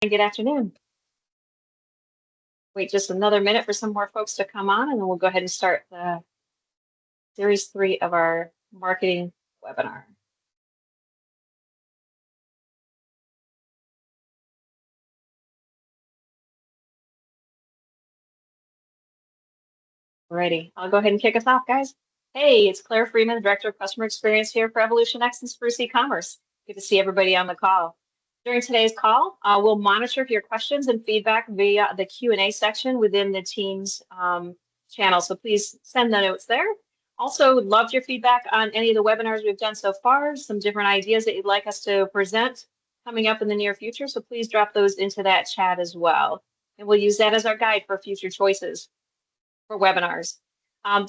Good afternoon. Wait just another minute for some more folks to come on, and then we'll go ahead and start the Series 3 of our marketing webinar. Alrighty, I'll go ahead and kick us off, guys. Hey, it's Claire Freeman, Director of Customer Experience here for EvolutionX and Spruce e-commerce. Good to see everybody on the call. During today's call, we'll monitor your questions and feedback via the Q&A section within the Teams channel, so please send the notes there. Also, loved your feedback on any of the webinars we've done so far, some different ideas that you'd like us to present coming up in the near future, so please drop those into that chat as well. And we'll use that as our guide for future choices for webinars.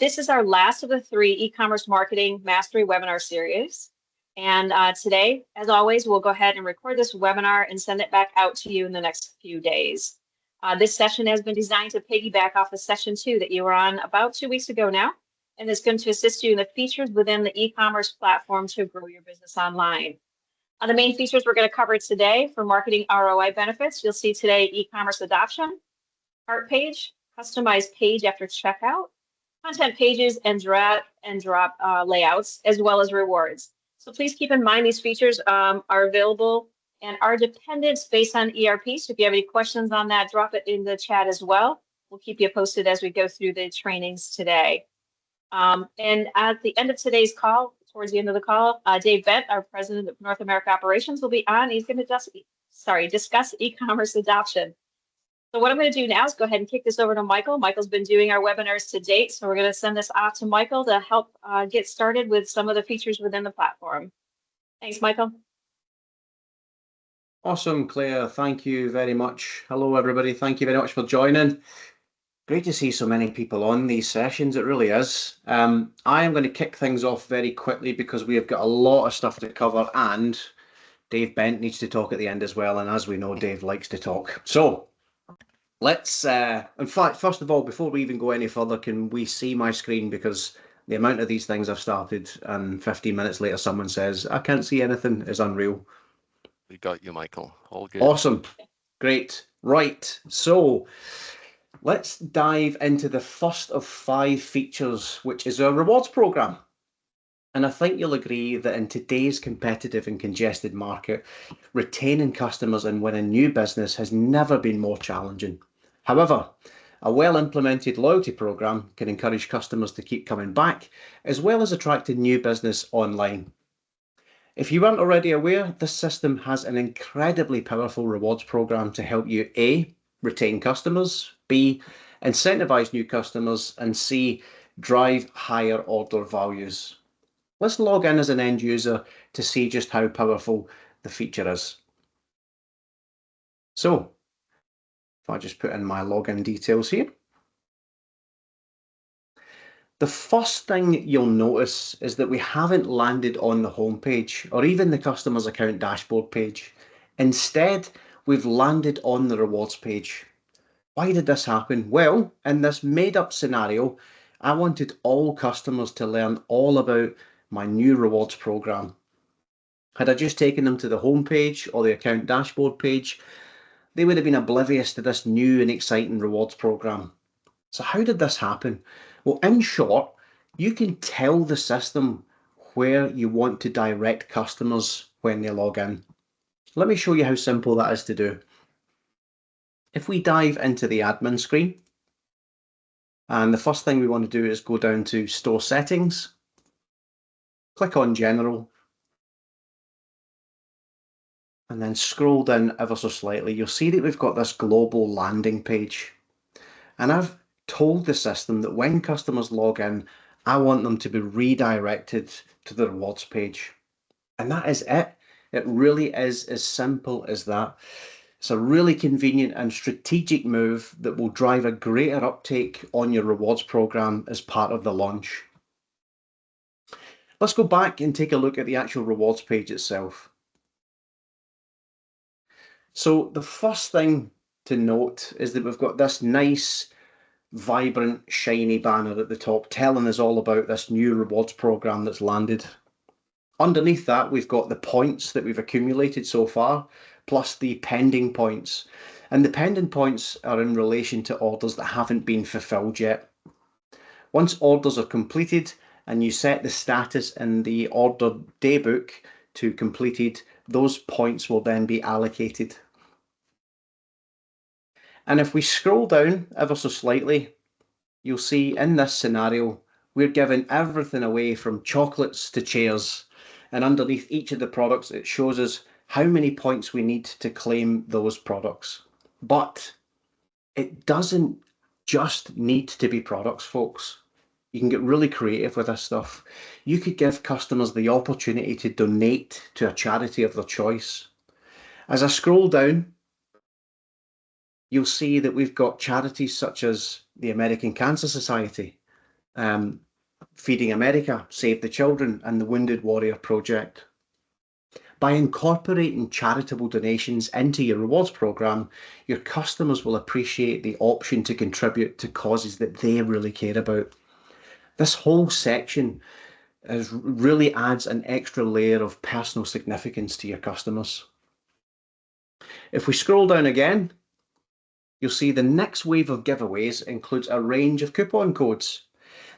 This is our last of the 3 e-commerce marketing mastery webinar series. And today, as always, we'll go ahead and record this webinar and send it back out to you in the next few days. This session has been designed to piggyback off of session 2 that you were on about 2 weeks ago now, and it's going to assist you in the features within the e-commerce platform to grow your business online. The main features we're going to cover today for marketing ROI benefits, you'll see today e-commerce adoption, cart page, customized page after checkout, content pages, and drag and drop layouts, as well as rewards. So please keep in mind these features are available and are dependent based on ERP. So if you have any questions on that, drop it in the chat as well. We'll keep you posted as we go through the trainings today. And at the end of today's call, towards the end of the call, Dave Bent, our President of North America Operations, will be on. He's going to discuss e-commerce adoption. So what I'm going to do now is go ahead and kick this over to Michael. Michael's been doing our webinars to date, so we're going to send this off to Michael to help get started with some of the features within the platform. Thanks, Michael. Awesome, Claire. Thank you very much. Hello, everybody. Thank you very much for joining. Great to see so many people on these sessions. It really is. I am going to kick things off very quickly because we have got a lot of stuff to cover, and Dave Bent needs to talk at the end as well. And as we know, Dave likes to talk. So let's, in fact, first of all, before we even go any further, can we see my screen? Because the amount of these things I've started and 15 minutes later, someone says, I can't see anything, is unreal. We got you, Michael. All good. Awesome. Great. Right. So let's dive into the first of 5 features, which is our rewards program. And I think you'll agree that in today's competitive and congested market, retaining customers and winning new business has never been more challenging. However, a well-implemented loyalty program can encourage customers to keep coming back, as well as attracting new business online. If you weren't already aware, this system has an incredibly powerful rewards program to help you A, retain customers, B, incentivize new customers, and C, drive higher order values. Let's log in as an end user to see just how powerful the feature is. So if I just put in my login details here, the first thing you'll notice is that we haven't landed on the home page or even the customer's account dashboard page. Instead, we've landed on the rewards page. Why did this happen? Well, in this made-up scenario, I wanted all customers to learn all about my new rewards program. Had I just taken them to the home page or the account dashboard page, they would have been oblivious to this new and exciting rewards program. So how did this happen? Well, in short, you can tell the system where you want to direct customers when they log in. Let me show you how simple that is to do. If we dive into the admin screen, and the first thing we want to do is go down to Store Settings, click on General, and then scroll down ever so slightly. You'll see that we've got this global landing page. And I've told the system that when customers log in, I want them to be redirected to the rewards page. And that is it. It really is as simple as that. It's a really convenient and strategic move that will drive a greater uptake on your rewards program as part of the launch. Let's go back and take a look at the actual rewards page itself. So the first thing to note is that we've got this nice, vibrant, shiny banner at the top telling us all about this new rewards program that's landed. Underneath that, we've got the points that we've accumulated so far, plus the pending points. And the pending points are in relation to orders that haven't been fulfilled yet. Once orders are completed and you set the status in the order daybook to completed, those points will then be allocated. And if we scroll down ever so slightly, you'll see in this scenario, we're giving everything away from chocolates to chairs. And underneath each of the products, it shows us how many points we need to claim those products. But it doesn't just need to be products, folks. You can get really creative with this stuff. You could give customers the opportunity to donate to a charity of their choice. As I scroll down, you'll see that we've got charities such as the American Cancer Society, Feeding America, Save the Children, and the Wounded Warrior Project. By incorporating charitable donations into your rewards program, your customers will appreciate the option to contribute to causes that they really care about. This whole section really adds an extra layer of personal significance to your customers. If we scroll down again, you'll see the next wave of giveaways includes a range of coupon codes.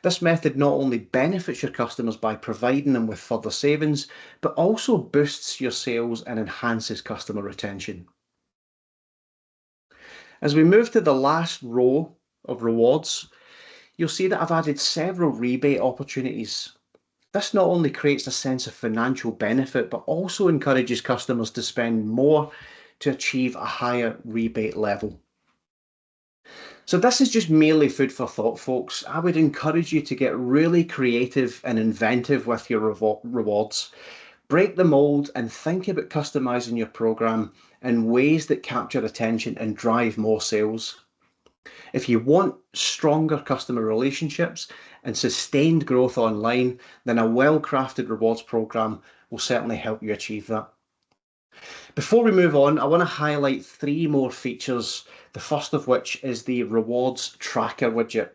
This method not only benefits your customers by providing them with further savings, but also boosts your sales and enhances customer retention. As we move to the last row of rewards, you'll see that I've added several rebate opportunities. This not only creates a sense of financial benefit, but also encourages customers to spend more to achieve a higher rebate level. So this is just merely food for thought, folks. I would encourage you to get really creative and inventive with your rewards. Break the mold and think about customizing your program in ways that capture attention and drive more sales. If you want stronger customer relationships and sustained growth online, then a well-crafted rewards program will certainly help you achieve that. Before we move on, I want to highlight 3 more features, the first of which is the rewards tracker widget.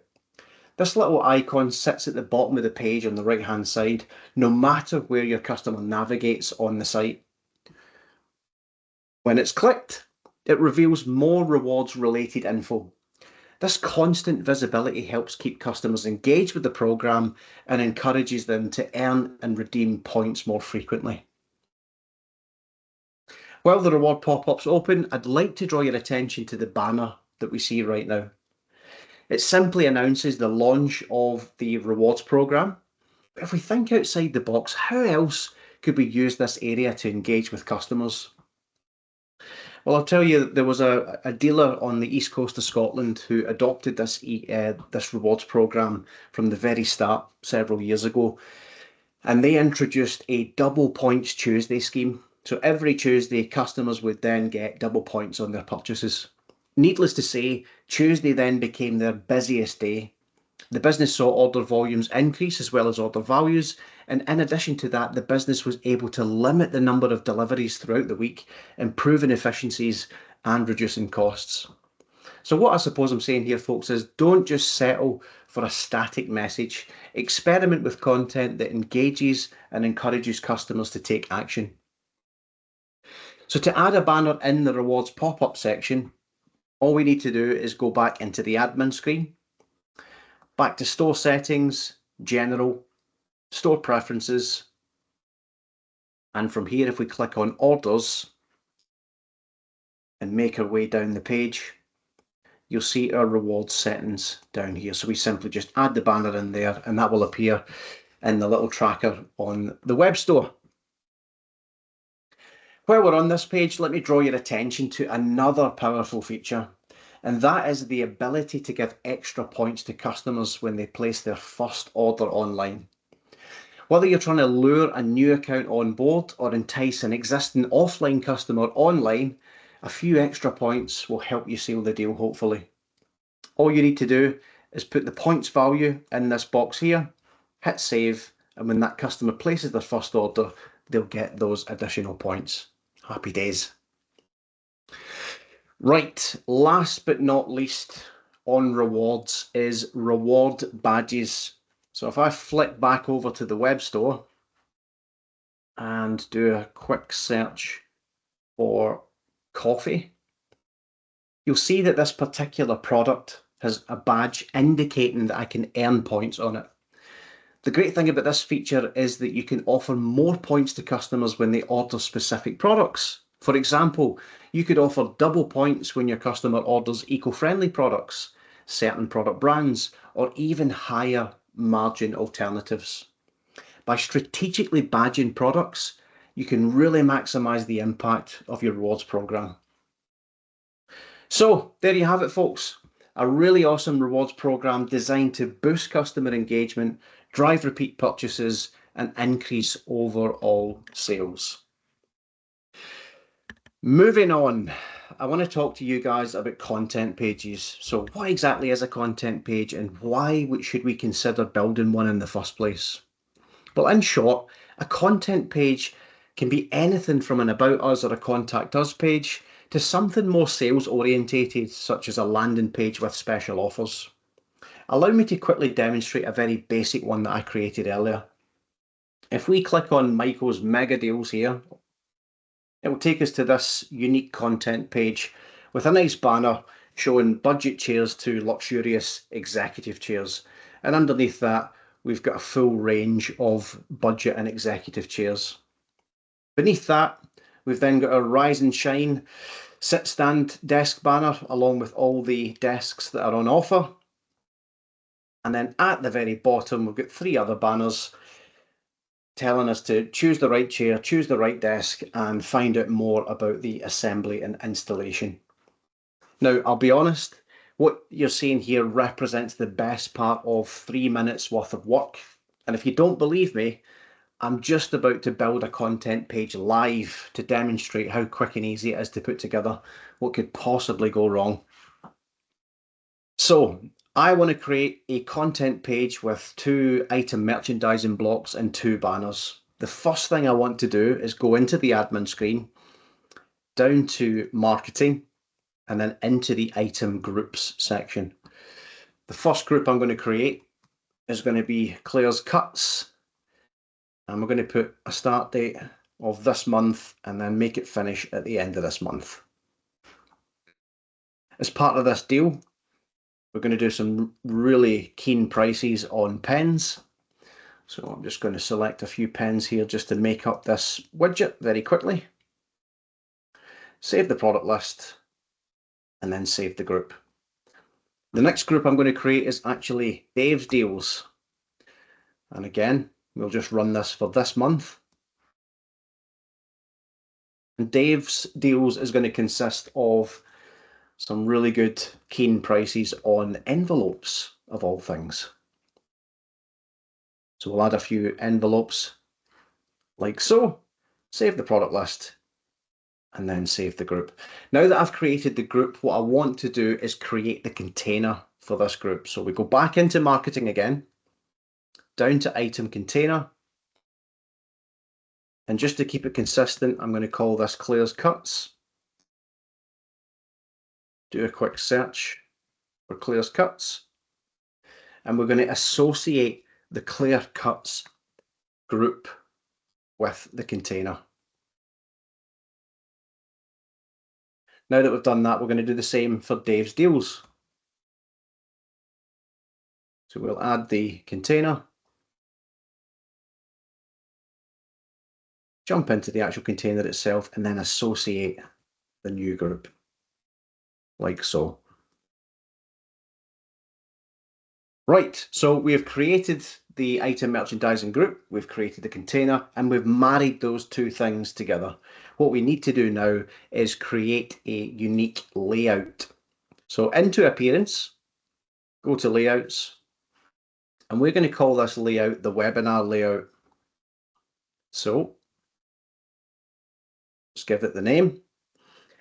This little icon sits at the bottom of the page on the right hand side, no matter where your customer navigates on the site. When it's clicked, it reveals more rewards related info. This constant visibility helps keep customers engaged with the program and encourages them to earn and redeem points more frequently. While the reward pop-up's open, I'd like to draw your attention to the banner that we see right now. It simply announces the launch of the rewards program. If we think outside the box, how else could we use this area to engage with customers? Well, I'll tell you, there was a dealer on the east coast of Scotland who adopted this rewards program from the very start several years ago. And they introduced a double points Tuesday scheme. So every Tuesday, customers would then get double points on their purchases. Needless to say, Tuesday then became their busiest day. The business saw order volumes increase as well as order values. And in addition to that, the business was able to limit the number of deliveries throughout the week, improving efficiencies and reducing costs. So what I suppose I'm saying here, folks, is don't just settle for a static message. Experiment with content that engages and encourages customers to take action. So to add a banner in the rewards pop-up section, all we need to do is go back into the admin screen, back to store settings, general, store preferences, and from here, if we click on orders and make our way down the page, you'll see our rewards settings down here. So we simply just add the banner in there and that will appear in the little tracker on the web store. While we're on this page, let me draw your attention to another powerful feature, and that is the ability to give extra points to customers when they place their first order online. Whether you're trying to lure a new account on board or entice an existing offline customer online, a few extra points will help you seal the deal, hopefully. All you need to do is put the points value in this box here, hit save, and when that customer places their first order, they'll get those additional points. Happy days. Right, last but not least on rewards is reward badges. So if I flick back over to the web store, and do a quick search for coffee, you'll see that this particular product has a badge indicating that I can earn points on it. The great thing about this feature is that you can offer more points to customers when they order specific products. For example, you could offer double points when your customer orders eco-friendly products, certain product brands, or even higher margin alternatives. By strategically badging products, you can really maximize the impact of your rewards program. So there you have it, folks. A really awesome rewards program designed to boost customer engagement, drive repeat purchases, and increase overall sales. Moving on, I want to talk to you guys about content pages. So what exactly is a content page and why should we consider building one in the first place? Well, in short, a content page can be anything from an About Us or a Contact Us page to something more sales orientated, such as a landing page with special offers. Allow me to quickly demonstrate a very basic one that I created earlier. If we click on Michael's mega deals here, it will take us to this unique content page with a nice banner showing budget chairs to luxurious executive chairs. And underneath that, we've got a full range of budget and executive chairs. Beneath that, we've then got a Rise and Shine sit stand desk banner along with all the desks that are on offer. And then at the very bottom, we've got 3 other banners telling us to choose the right chair, choose the right desk, and find out more about the assembly and installation. Now, I'll be honest, what you're seeing here represents the best part of 3 minutes worth of work. And if you don't believe me, I'm just about to build a content page live to demonstrate how quick and easy it is to put together. What could possibly go wrong? So I want to create a content page with 2 item merchandising blocks and 2 banners. The first thing I want to do is go into the admin screen, down to marketing, and then into the item groups section. The first group I'm going to create is going to be Claire's Cuts. And we're going to put a start date of this month and then make it finish at the end of this month. As part of this deal, we're going to do some really keen prices on pens. So I'm just going to select a few pens here just to make up this widget very quickly. Save the product list and then save the group. The next group I'm going to create is actually Dave's Deals. And again, we'll just run this for this month. And Dave's Deals is going to consist of some really good keen prices on envelopes of all things. So we'll add a few envelopes like so, save the product list, and then save the group. Now that I've created the group, what I want to do is create the container for this group. So we go back into marketing again, down to item container. And just to keep it consistent, I'm going to call this Claire's Cuts. Do a quick search for Claire's Cuts. And we're going to associate the Claire Cuts group with the container. Now that we've done that, we're going to do the same for Dave's Deals. So we'll add the container, jump into the actual container itself, and then associate the new group, like so. Right, so we have created the item merchandising group, we've created the container, and we've married those 2 things together. What we need to do now is create a unique layout. So into Appearance, go to Layouts, and we're going to call this layout the webinar layout. So let's give it the name.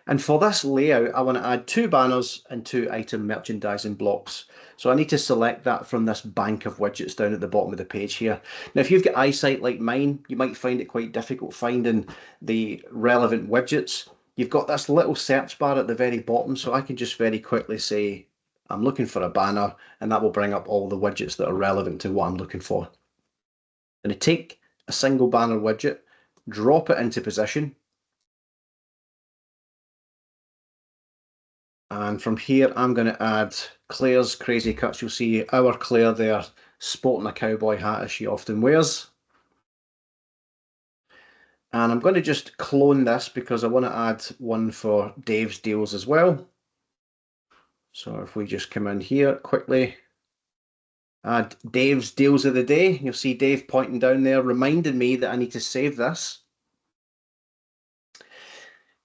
And for this layout, I want to add 2 banners and 2 item merchandising blocks. So I need to select that from this bank of widgets down at the bottom of the page here. Now, if you've got eyesight like mine, you might find it quite difficult finding the relevant widgets. You've got this little search bar at the very bottom, so I can just very quickly say, I'm looking for a banner, and that will bring up all the widgets that are relevant to what I'm looking for. I'm going to take a single banner widget, drop it into position. And from here, I'm going to add Claire's Crazy Cuts. You'll see our Claire there sporting a cowboy hat as she often wears. And I'm going to just clone this because I want to add one for Dave's deals as well. So if we just come in here quickly, add Dave's deals of the day. You'll see Dave pointing down there, reminding me that I need to save this.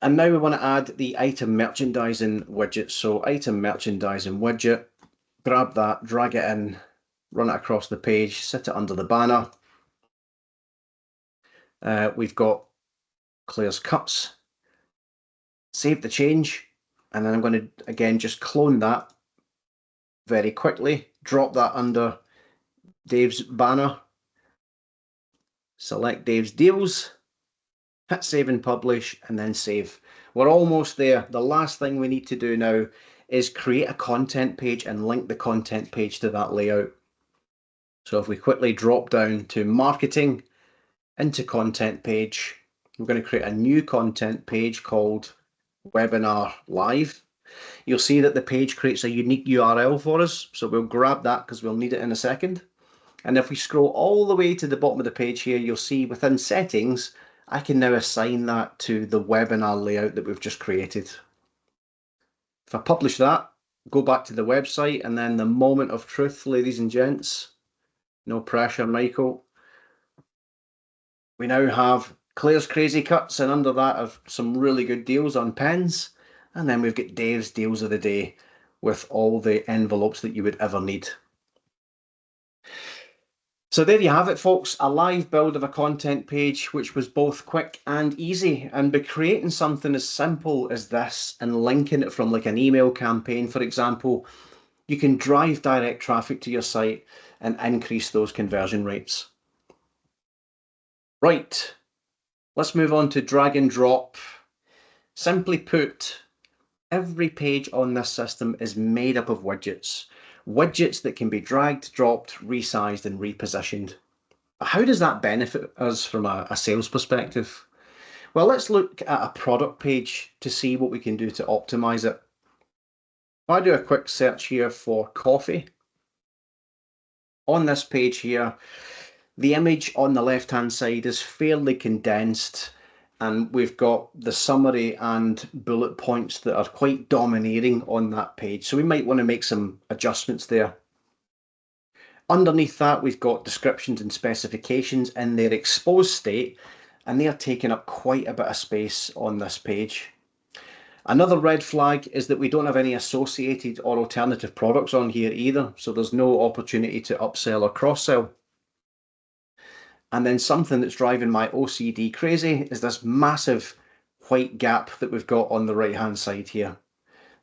And now we want to add the item merchandising widget. So item merchandising widget, grab that, drag it in, run it across the page, set it under the banner. We've got Claire's cuts, save the change, and then I'm going to again just clone that very quickly, drop that under Dave's banner, select Dave's deals, hit save and publish, and then save. We're almost there. The last thing we need to do now is create a content page and link the content page to that layout. So if we quickly drop down to marketing, into content page, we're going to create a new content page called Webinar Live. You'll see that the page creates a unique URL for us, so we'll grab that because we'll need it in a second. And if we scroll all the way to the bottom of the page here, you'll see within settings, I can now assign that to the webinar layout that we've just created. If I publish that, go back to the website, and then the moment of truth, ladies and gents, no pressure, Michael. We now have Claire's Crazy Cuts, and under that are some really good deals on pens. And then we've got Dave's deals of the day with all the envelopes that you would ever need. So there you have it, folks, a live build of a content page, which was both quick and easy. And by creating something as simple as this and linking it from like an email campaign, for example, you can drive direct traffic to your site and increase those conversion rates. Right, let's move on to drag and drop. Simply put, every page on this system is made up of widgets. Widgets that can be dragged, dropped, resized, and repositioned. How does that benefit us from a sales perspective? Well, let's look at a product page to see what we can do to optimize it. If I do a quick search here for coffee, on this page here, the image on the left-hand side is fairly condensed, and we've got the summary and bullet points that are quite domineering on that page. So we might want to make some adjustments there. Underneath that, we've got descriptions and specifications in their exposed state, and they are taking up quite a bit of space on this page. Another red flag is that we don't have any associated or alternative products on here either, so there's no opportunity to upsell or cross-sell. And then something that's driving my OCD crazy is this massive white gap that we've got on the right-hand side here.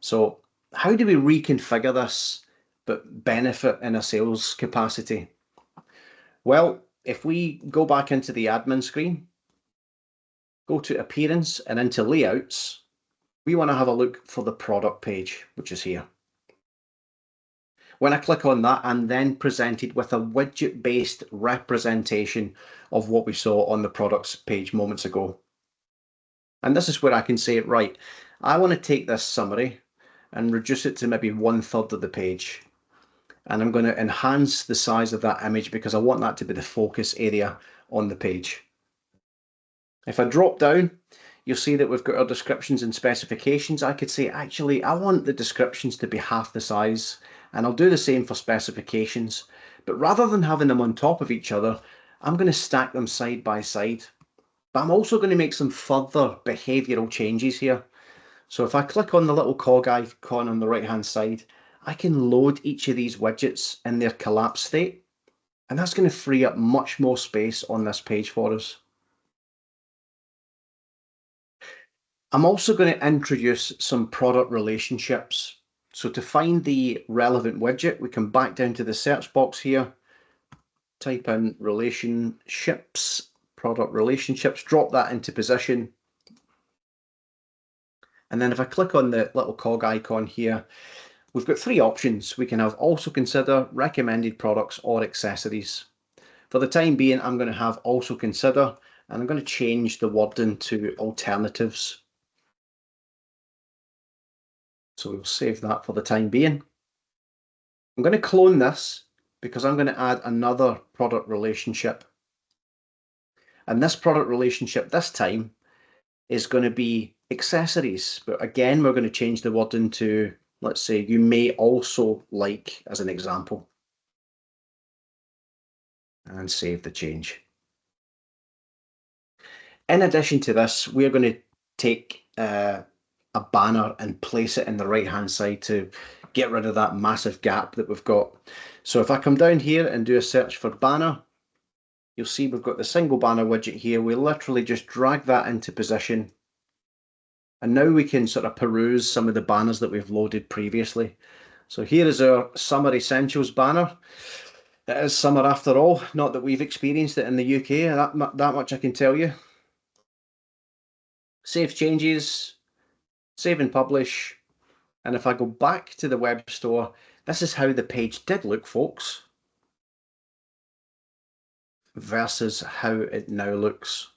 So how do we reconfigure this but benefit in a sales capacity? Well, if we go back into the admin screen, go to appearance and into layouts, we want to have a look for the product page, which is here. When I click on that, I'm then presented with a widget-based representation of what we saw on the products page moments ago. And this is where I can say, right, I want to take this summary and reduce it to maybe 1/3 of the page. And I'm going to enhance the size of that image because I want that to be the focus area on the page. If I drop down, you'll see that we've got our descriptions and specifications. I could say, actually, I want the descriptions to be half the size, and I'll do the same for specifications. But rather than having them on top of each other, I'm going to stack them side by side. But I'm also going to make some further behavioral changes here. So if I click on the little cog icon on the right-hand side, I can load each of these widgets in their collapse state, and that's going to free up much more space on this page for us. I'm also going to introduce some product relationships. So to find the relevant widget, we come back down to the search box here, type in relationships, product relationships, drop that into position. And then if I click on the little cog icon here, we've got three options. We can have also consider, recommended products, or accessories. For the time being, I'm going to have also consider and I'm going to change the wording to alternatives. So we'll save that for the time being. I'm going to clone this because I'm going to add another product relationship. And this product relationship this time is going to be accessories. But again, we're going to change the wording to, let's say, you may also like, as an example. And save the change. In addition to this, we're going to take a banner and place it in the right hand side to get rid of that massive gap that we've got. So if I come down here and do a search for banner, you'll see we've got the single banner widget here. We literally just drag that into position. And now we can sort of peruse some of the banners that we've loaded previously. So here is our Summer Essentials banner. It is summer after all, not that we've experienced it in the UK, that much I can tell you. Save changes, save and publish. And if I go back to the web store, this is how the page did look, folks, versus how it now looks.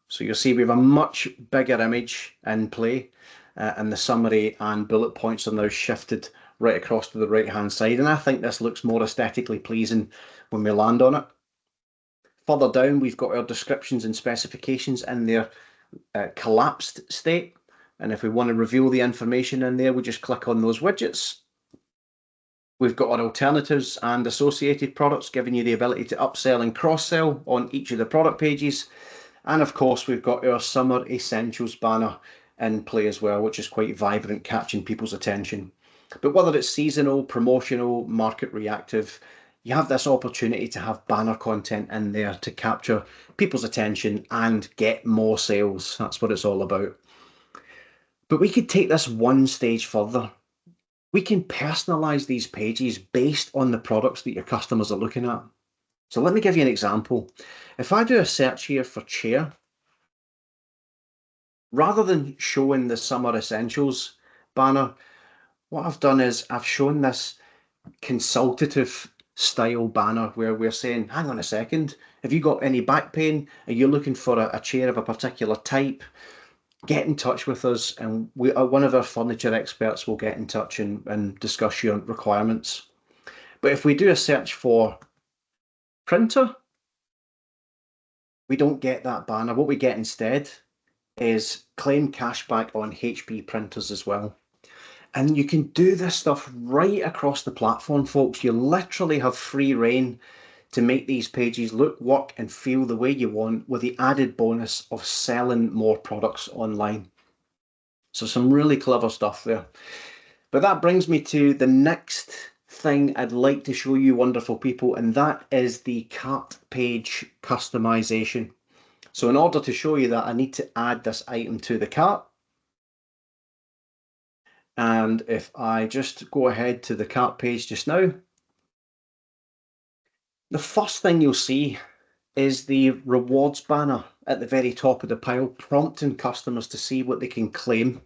So you'll see we have a much bigger image in play, and the summary and bullet points are now shifted right across to the right hand side. And I think this looks more aesthetically pleasing when we land on it. Further down, we've got our descriptions and specifications in their collapsed state. And if we want to reveal the information in there, we just click on those widgets. We've got our alternatives and associated products, giving you the ability to upsell and cross-sell on each of the product pages. And of course, we've got our Summer Essentials banner in play as well, which is quite vibrant, catching people's attention. But whether it's seasonal, promotional, market reactive, you have this opportunity to have banner content in there to capture people's attention and get more sales. That's what it's all about. But we could take this one stage further. We can personalize these pages based on the products that your customers are looking at. So let me give you an example. If I do a search here for chair, rather than showing the Summer Essentials banner, what I've done is I've shown this consultative style banner where we're saying, hang on a second, have you got any back pain? Are you looking for a chair of a particular type? Get in touch with us, and one of our furniture experts will get in touch and discuss your requirements. But if we do a search for printer, we don't get that banner. What we get instead is claim cashback on HP printers as well. And you can do this stuff right across the platform, folks. You literally have free reign to make these pages look, work, and feel the way you want, with the added bonus of selling more products online. So some really clever stuff there. But that brings me to the next thing I'd like to show you, wonderful people, and that is the cart page customization. So in order to show you that, I need to add this item to the cart. And if I just go ahead to the cart page just now, the first thing you'll see is the rewards banner at the very top of the pile, prompting customers to see what they can claim.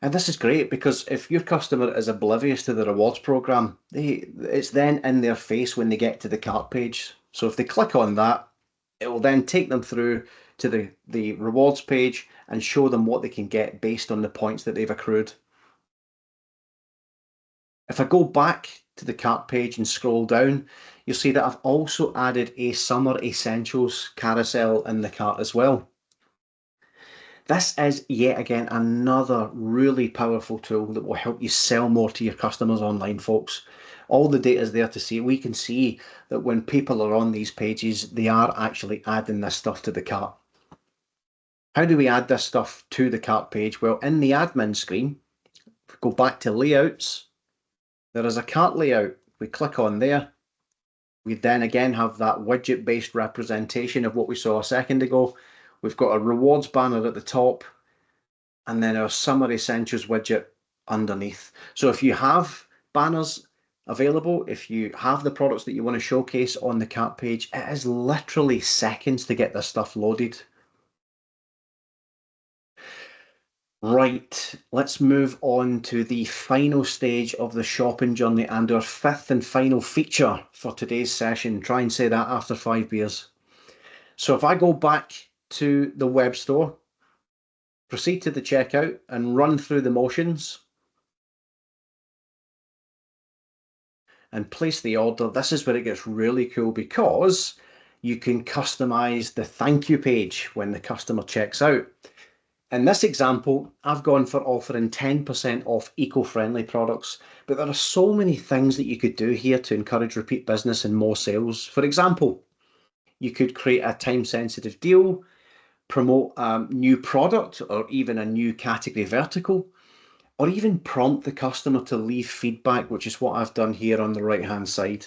And this is great because if your customer is oblivious to the rewards program, it's then in their face when they get to the cart page. So if they click on that, it will then take them through to the rewards page and show them what they can get based on the points that they've accrued. If I go back to the cart page and scroll down, you'll see that I've also added a Summer Essentials carousel in the cart as well. This is yet again another really powerful tool that will help you sell more to your customers online, folks. All the data is there to see. We can see that when people are on these pages, they are actually adding this stuff to the cart. How do we add this stuff to the cart page? Well, in the admin screen, go back to layouts. There is a cart layout. We click on there. We then again have that widget-based representation of what we saw a second ago. We've got a rewards banner at the top, and then our Summer Essentials widget underneath. So if you have banners available, if you have the products that you want to showcase on the cart page, it is literally seconds to get this stuff loaded. Right, let's move on to the final stage of the shopping journey and our fifth and final feature for today's session. Try and say that after 5 beers. So if I go back to the web store, proceed to the checkout and run through the motions and place the order, this is where it gets really cool, because you can customize the thank you page when the customer checks out. In this example, I've gone for offering 10% off eco-friendly products, but there are so many things that you could do here to encourage repeat business and more sales. For example, you could create a time-sensitive deal, promote a new product or even a new category vertical, or even prompt the customer to leave feedback, which is what I've done here on the right-hand side.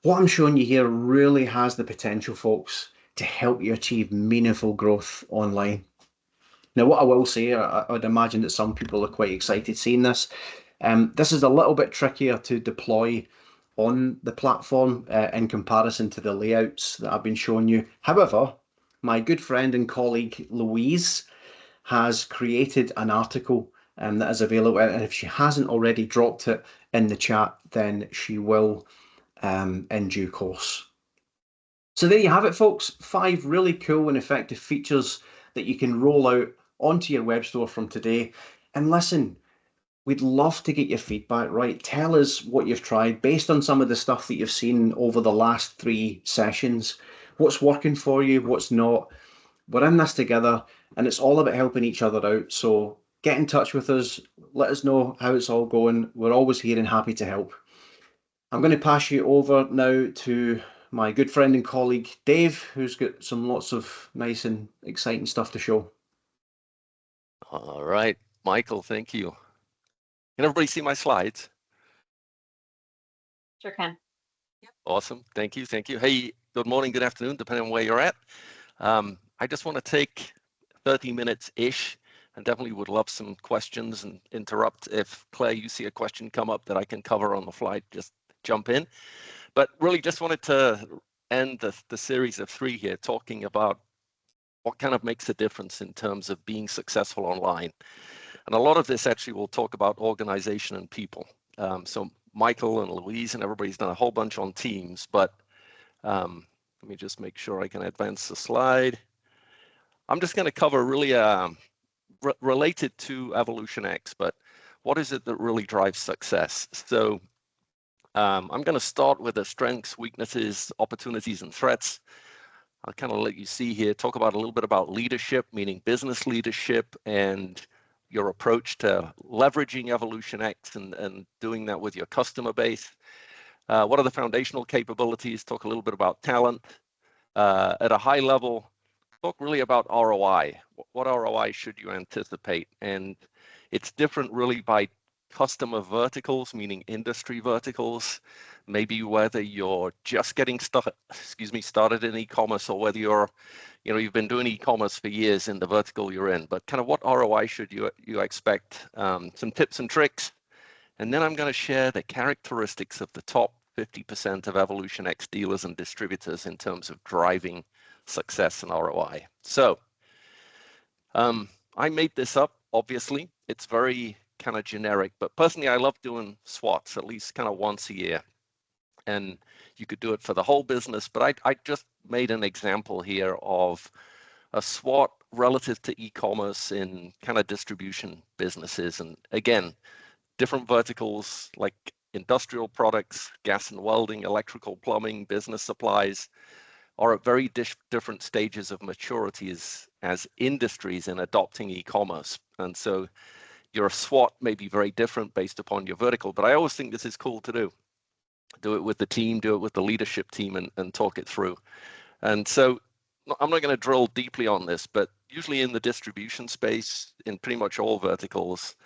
What I'm showing you here really has the potential, folks, to help you achieve meaningful growth online. Now, what I will say, I would imagine that some people are quite excited seeing this. This is a little bit trickier to deploy on the platform in comparison to the layouts that I've been showing you. However, my good friend and colleague Louise has created an article that is available, and if she hasn't already dropped it in the chat, then she will in due course. So there you have it, folks. 5 really cool and effective features that you can roll out onto your web store from today. And listen, we'd love to get your feedback, right? Tell us what you've tried based on some of the stuff that you've seen over the last 3 sessions. What's working for you, what's not. We're in this together, and it's all about helping each other out. So get in touch with us. Let us know how it's all going. We're always here and happy to help. I'm going to pass you over now to my good friend and colleague, Dave, who's got some lots of nice and exciting stuff to show. All right, Michael, thank you. Can everybody see my slides? Sure can. Awesome, thank you, thank you. Hey, good morning, good afternoon, depending on where you're at. I just want to take 30 minutes-ish, and definitely would love some questions and interrupt. If Claire, you see a question come up that I can cover on the fly, just jump in. But really just wanted to end the series of 3 here talking about what kind of makes a difference in terms of being successful online. And a lot of this actually will talk about organization and people. So Michael and Louise and everybody's done a whole bunch on teams, but let me just make sure I can advance the slide. I'm just going to cover really related to EvolutionX, but what is it that really drives success? So I'm going to start with the strengths, weaknesses, opportunities, and threats. I'll kind of let you see here, talk about a little bit about leadership, meaning business leadership, and your approach to leveraging EvolutionX and doing that with your customer base. What are the foundational capabilities? Talk a little bit about talent. At a high level, talk really about ROI. What ROI should you anticipate? And it's different really by customer verticals, meaning industry verticals. Maybe whether you're just getting started in e-commerce, or whether you've been doing e-commerce for years in the vertical you're in. But kind of what ROI should you expect? Some tips and tricks, and then I'm going to share the characteristics of the top 50% of EvolutionX dealers and distributors in terms of driving success and ROI. So I made this up, obviously. It's very kind of generic, but personally, I love doing SWOTs at least kind of once a year. And you could do it for the whole business, but I just made an example here of a SWOT relative to e-commerce in kind of distribution businesses. And again, different verticals like industrial products, gas and welding, electrical, plumbing, business supplies are at very different stages of maturity as industries in adopting e-commerce. And so your SWOT may be very different based upon your vertical, but I always think this is cool to do. Do it with the team, do it with the leadership team, and talk it through. And so I'm not going to drill deeply on this, but usually in the distribution space, in pretty much all verticals,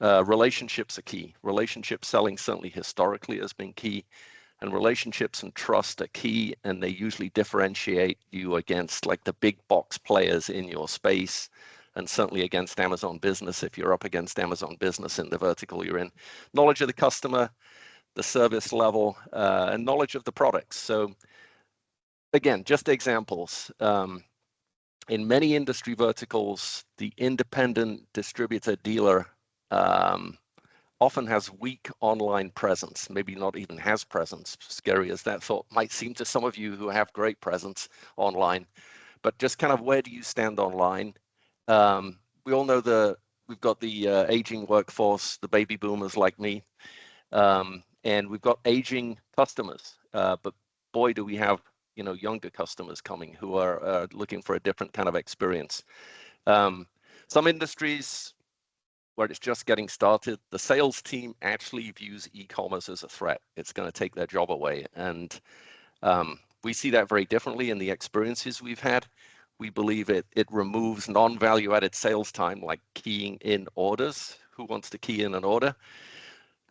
relationships are key. Relationship selling certainly historically has been key, and relationships and trust are key, and they usually differentiate you against like the big box players in your space, and certainly against Amazon Business if you're up against Amazon Business in the vertical you're in. Knowledge of the customer, the service level, and knowledge of the products. So again, just examples. In many industry verticals, the independent distributor dealer often has weak online presence, maybe not even has presence, scary as that thought might seem to some of you who have great presence online, but just kind of where do you stand online? We all know we've got the aging workforce, the baby boomers like me, and we've got aging customers, but boy, do we have younger customers coming who are looking for a different kind of experience. Some industries where it's just getting started, the sales team actually views e-commerce as a threat. It's going to take their job away, and we see that very differently in the experiences we've had. We believe it removes non-value-added sales time, like keying in orders. Who wants to key in an order?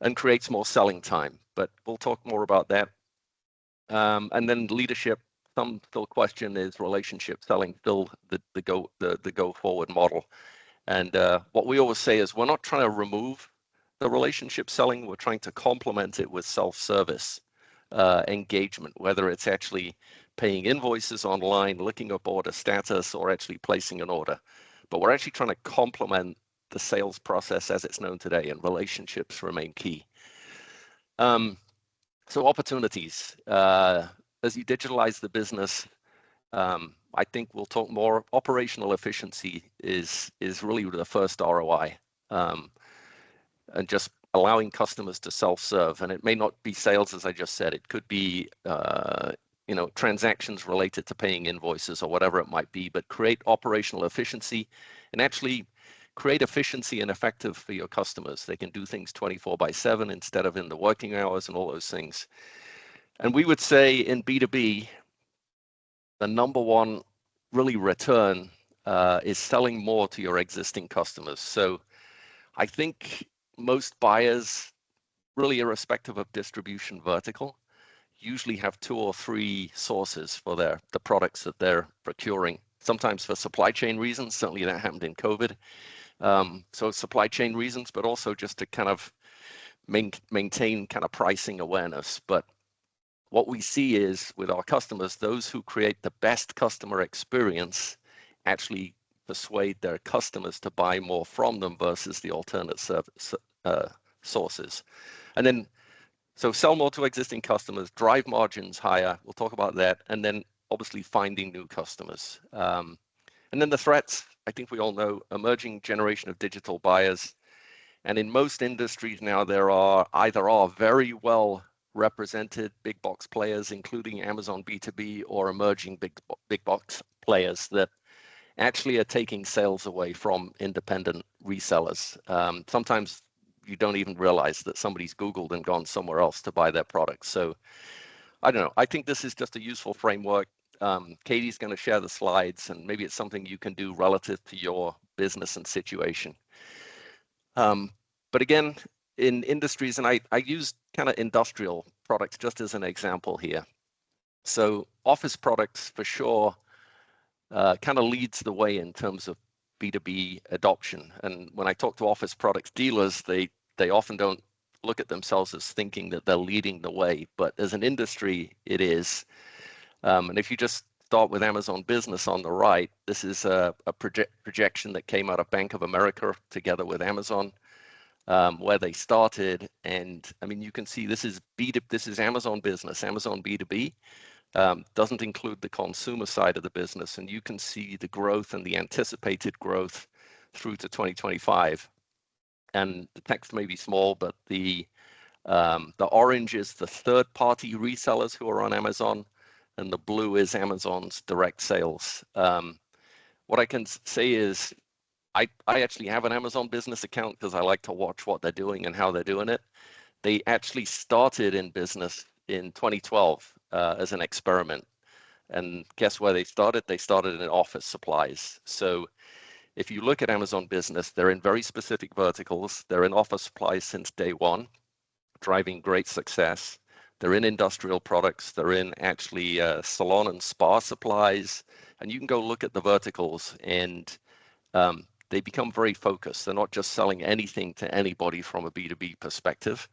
And creates more selling time. But we'll talk more about that. And then leadership. Some still question is relationship selling still the go forward model. And what we always say is we're not trying to remove the relationship selling. We're trying to complement it with self-service engagement, whether it's actually paying invoices online, looking up order status, or actually placing an order. But we're actually trying to complement the sales process as it's known today, and relationships remain key. So opportunities. As you digitalize the business, I think we'll talk more. Operational efficiency is really the first ROI, and just allowing customers to self-serve. And it may not be sales, as I just said. It could be transactions related to paying invoices or whatever it might be. But create operational efficiency and actually create efficiency and effective for your customers. They can do things 24/7 instead of in the working hours and all those things. And we would say in B2B, the number one really return is selling more to your existing customers. So I think most buyers, really irrespective of distribution vertical, usually have 2 or 3 sources for the products that they're procuring. Sometimes for supply chain reasons, certainly that happened in COVID. So supply chain reasons, but also just to kind of maintain kind of pricing awareness. But what we see is with our customers, those who create the best customer experience actually persuade their customers to buy more from them versus the alternate sources. And then, so sell more to existing customers, drive margins higher. We'll talk about that. And then obviously finding new customers. And then the threats, I think we all know, emerging generation of digital buyers. And in most industries now, there are very well represented big box players, including Amazon B2B, or emerging big box players that actually are taking sales away from independent resellers. Sometimes you don't even realize that somebody's Googled and gone somewhere else to buy their products. So I don't know. I think this is just a useful framework. Katie's going to share the slides, and maybe it's something you can do relative to your business and situation. But again, in industries, and I use kind of industrial products just as an example here. So office products for sure kind of leads the way in terms of B2B adoption. And when I talk to office products dealers, they often don't look at themselves as thinking that they're leading the way, but as an industry, it is. And if you just start with Amazon Business on the right, this is a projection that came out of Bank of America together with Amazon, where they started. And I mean, you can see this is Amazon Business, Amazon B2B. Doesn't include the consumer side of the business, and you can see the growth and the anticipated growth through to 2025. And the text may be small, but the orange is the third-party resellers who are on Amazon, and the blue is Amazon's direct sales. What I can say is I actually have an Amazon Business account because I like to watch what they're doing and how they're doing it. They actually started in business in 2012 as an experiment. And guess where they started? They started in office supplies. So if you look at Amazon Business, they're in very specific verticals. They're in office supplies since day one, driving great success. They're in industrial products. They're in actually salon and spa supplies. And you can go look at the verticals, and they become very focused. They're not just selling anything to anybody from a B2B perspective,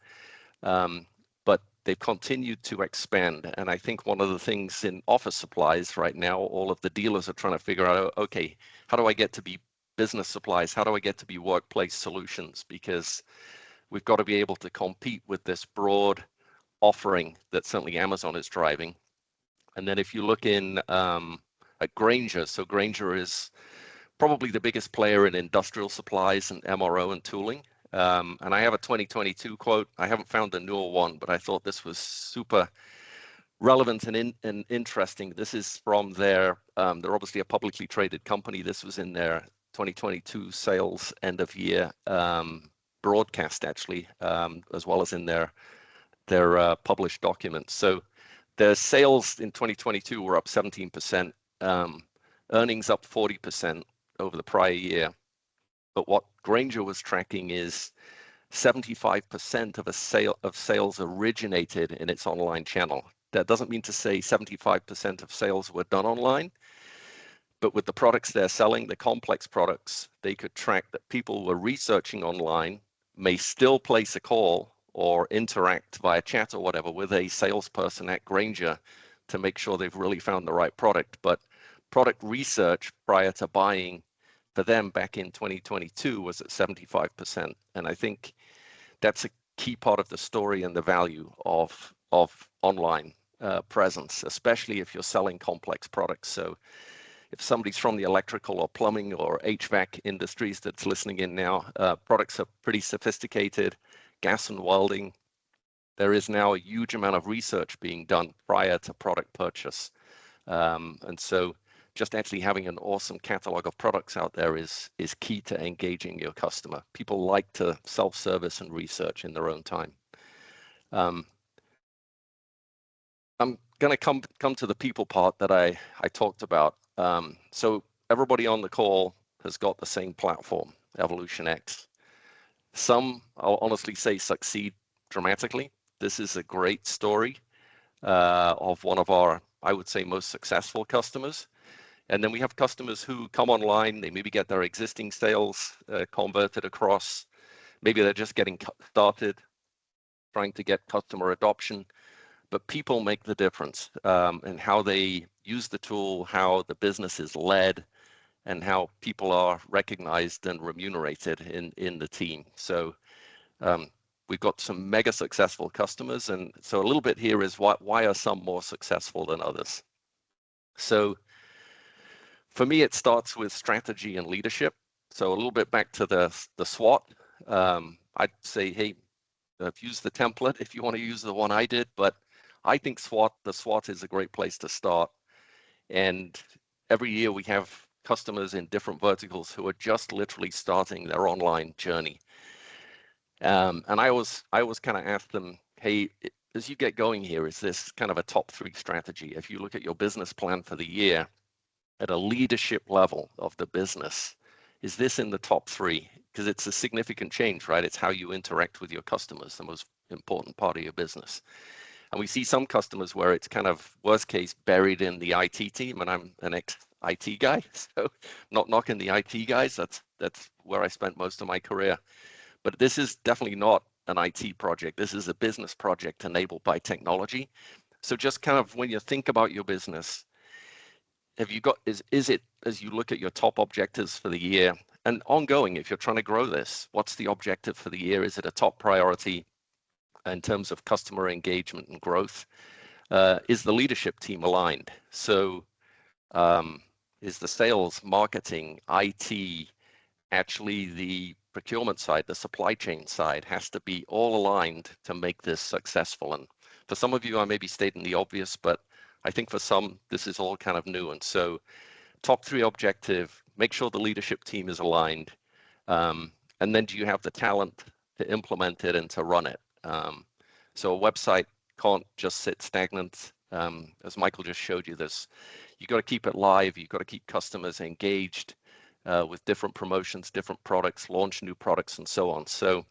but they've continued to expand. And I think one of the things in office supplies right now, all of the dealers are trying to figure out, okay, how do I get to be business supplies? How do I get to be workplace solutions? Because we've got to be able to compete with this broad offering that certainly Amazon is driving. And then if you look in at Grainger, so Grainger is probably the biggest player in industrial supplies and MRO and tooling. And I have a 2022 quote. I haven't found the newer one, but I thought this was super relevant and interesting. This is from they're obviously a publicly traded company. This was in their 2022 sales end of year broadcast, actually, as well as in their published documents. So their sales in 2022 were up 17%, earnings up 40% over the prior year. But what Grainger was tracking is 75% of sales originated in its online channel. That doesn't mean to say 75% of sales were done online, but with the products they're selling, the complex products, they could track that people were researching online, may still place a call or interact via chat or whatever with a salesperson at Grainger to make sure they've really found the right product. But product research prior to buying for them back in 2022 was at 75%. And I think that's a key part of the story and the value of online presence, especially if you're selling complex products. So if somebody's from the electrical or plumbing or HVAC industries that's listening in now, products are pretty sophisticated, gas and welding. There is now a huge amount of research being done prior to product purchase. And so just actually having an awesome catalog of products out there is key to engaging your customer. People like to self-service and research in their own time. I'm going to come to the people part that I talked about. So everybody on the call has got the same platform, EvolutionX. Some, I'll honestly say, succeed dramatically. This is a great story of one of our, I would say, most successful customers. And then we have customers who come online, they maybe get their existing sales converted across. Maybe they're just getting started, trying to get customer adoption. But people make the difference in how they use the tool, how the business is led, and how people are recognized and remunerated in the team. So we've got some mega successful customers. And so a little bit here is why are some more successful than others? So for me, it starts with strategy and leadership. So a little bit back to the SWOT. I'd say, hey, use the template if you want to use the one I did, but I think the SWOT is a great place to start. And every year we have customers in different verticals who are just literally starting their online journey. And I always kind of ask them, hey, as you get going here, is this kind of a top 3 strategy? If you look at your business plan for the year at a leadership level of the business, is this in the top 3? Because it's a significant change, right? It's how you interact with your customers, the most important part of your business. And we see some customers where it's kind of worst case buried in the IT team, and I'm an ex-IT guy, so not knocking the IT guys. That's where I spent most of my career. But this is definitely not an IT project. This is a business project enabled by technology. So just kind of when you think about your business, have you got, is it, as you look at your top objectives for the year and ongoing, if you're trying to grow this, what's the objective for the year? Is it a top priority in terms of customer engagement and growth? Is the leadership team aligned? So is the sales, marketing, IT, actually the procurement side, the supply chain side has to be all aligned to make this successful? And for some of you, I may be stating the obvious, but I think for some, this is all kind of new. And so top 3 objective, make sure the leadership team is aligned. And then do you have the talent to implement it and to run it? So a website can't just sit stagnant. As Michael just showed you this, you got to keep it live. You've got to keep customers engaged with different promotions, different products, launch new products, and so on. So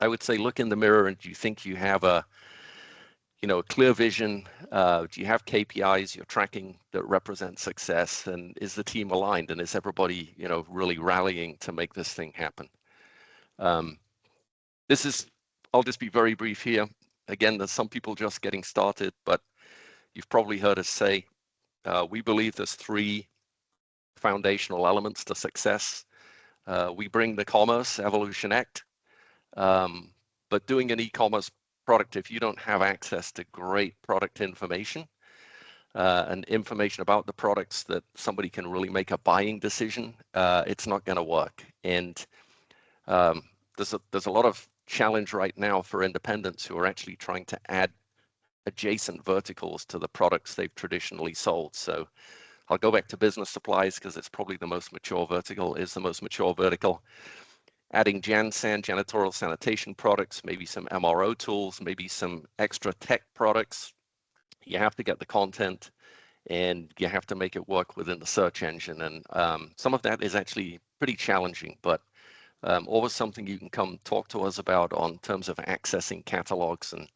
I would say look in the mirror, and do you think you have a clear vision? Do you have KPIs you're tracking that represent success? And is the team aligned? And is everybody, really rallying to make this thing happen? I'll just be very brief here. Again, there's some people just getting started, but you've probably heard us say, we believe there's 3 foundational elements to success. We bring the commerce, EvolutionX, But doing an e-commerce product, if you don't have access to great product information and information about the products that somebody can really make a buying decision, it's not going to work. And there's a lot of challenge right now for independents who are actually trying to add adjacent verticals to the products they've traditionally sold. So I'll go back to business supplies because it's probably the most mature vertical, is the most mature vertical. Adding janitorial sanitation products, maybe some MRO tools, maybe some extra tech products. You have to get the content and you have to make it work within the search engine. And some of that is actually pretty challenging, but always something you can come talk to us about on terms of accessing catalogs and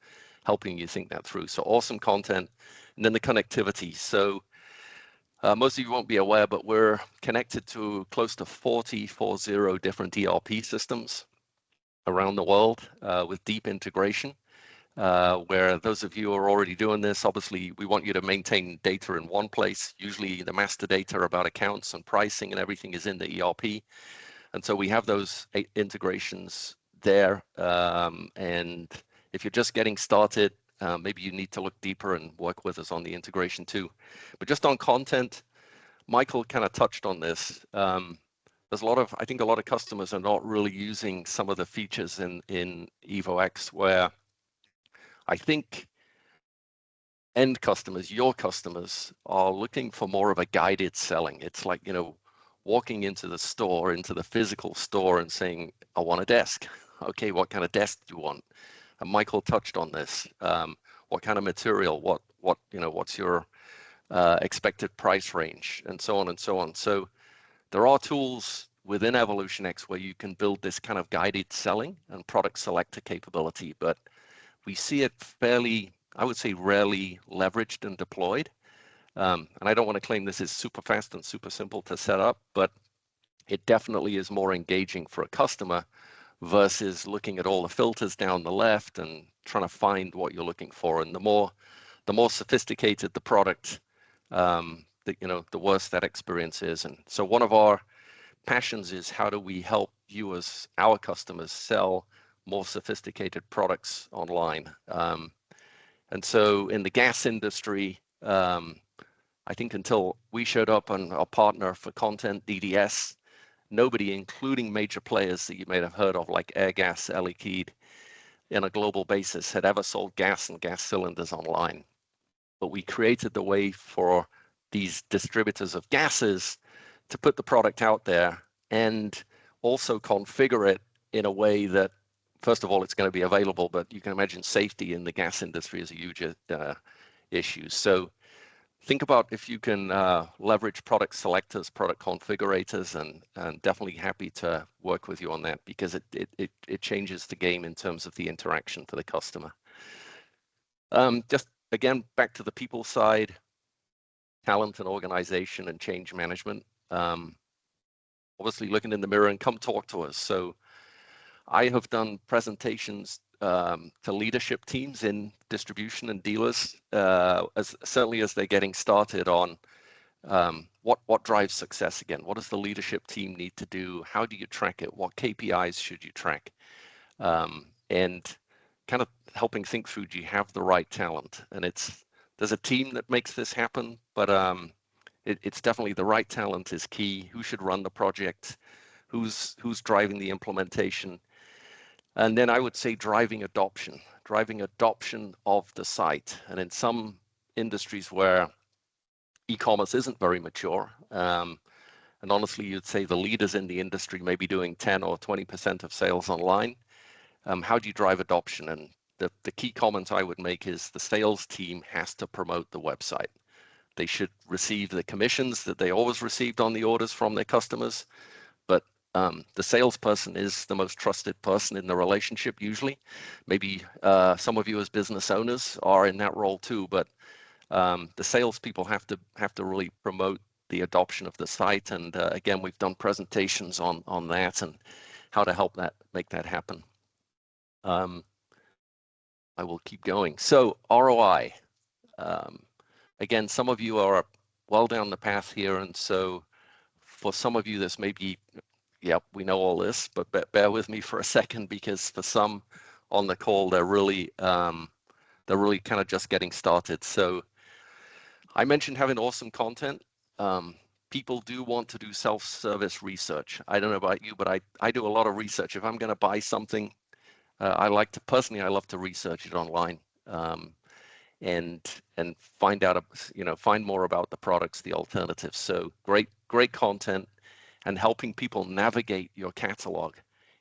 helping you think that through. So awesome content. And then the connectivity. So most of you won't be aware, but we're connected to close to 40 different ERP systems around the world with deep integration. Where those of you who are already doing this, obviously we want you to maintain data in one place. Usually the master data about accounts and pricing and everything is in the ERP. And so we have those integrations there. And if you're just getting started, maybe you need to look deeper and work with us on the integration too. But just on content, Michael kind of touched on this. There's I think a lot of customers are not really using some of the features in EvoX, where I think end customers, your customers, are looking for more of a guided selling. It's like, walking into the store, into the physical store and saying, I want a desk. Okay, what kind of desk do you want? And Michael touched on this. What kind of material? What's your expected price range, and so on and so on. So there are tools within EvolutionX where you can build this kind of guided selling and product selector capability, but we see it fairly, I would say, rarely leveraged and deployed. And I don't want to claim this is super fast and super simple to set up, but it definitely is more engaging for a customer versus looking at all the filters down the left and trying to find what you're looking for. And the more sophisticated the product, the worse that experience is. And so one of our passions is, how do we help you as our customers sell more sophisticated products online? And so in the gas industry, I think until we showed up on our partner for content, DDS, nobody, including major players that you may have heard of like Airgas, Air Liquide, in a global basis, had ever sold gas and gas cylinders online. But we created the way for these distributors of gases to put the product out there and also configure it in a way that, first of all, it's going to be available, but you can imagine safety in the gas industry is a huge issue. So think about if you can leverage product selectors, product configurators, and definitely happy to work with you on that, because it changes the game in terms of the interaction for the customer. Just again, back to the people side, talent and organization and change management. Obviously looking in the mirror and come talk to us. So I have done presentations to leadership teams in distribution and dealers, certainly as they're getting started on what drives success again. What does the leadership team need to do? How do you track it? What KPIs should you track? And kind of helping think through, do you have the right talent? And there's a team that makes this happen, but it's definitely the right talent is key. Who should run the project? Who's driving the implementation? And then I would say driving adoption of the site. And in some industries where e-commerce isn't very mature, and honestly, you'd say the leaders in the industry may be doing 10 or 20% of sales online. How do you drive adoption? And the key comment I would make is the sales team has to promote the website. They should receive the commissions that they always received on the orders from their customers, but the salesperson is the most trusted person in the relationship usually. Maybe some of you as business owners are in that role too, but the salespeople have to really promote the adoption of the site. And again, we've done presentations on that and how to help make that happen. I will keep going. So ROI. Again, some of you are well down the path here, and so for some of you, this may be, yep, we know all this, but bear with me for a second, because for some, on the call, they're really kind of just getting started. So I mentioned having awesome content. People do want to do self-service research. I don't know about you, but I do a lot of research. If I'm going to buy something, I love to research it online, and find out, find more about the products, the alternatives. So great content, and helping people navigate your catalog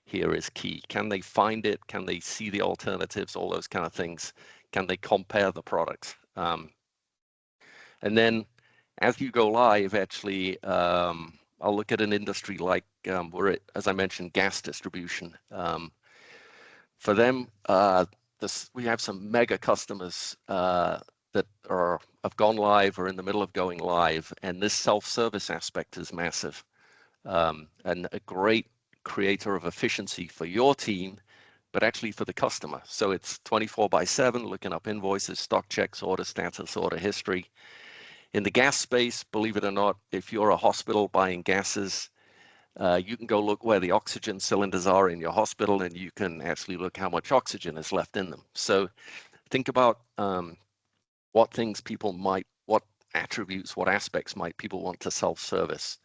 here is key. Can they find it? Can they see the alternatives? All those kind of things. Can they compare the products? And then as you go live, actually, I'll look at an industry like as I mentioned, gas distribution. For them, we have some mega customers that have gone live or in the middle of going live, and this self-service aspect is massive, and a great creator of efficiency for your team, but actually for the customer. So it's 24/7, looking up invoices, stock checks, order status, order history. In the gas space, believe it or not, if you're a hospital buying gases, you can go look where the oxygen cylinders are in your hospital, and you can actually look how much oxygen is left in them. So think about what attributes, what aspects might people want to self-service.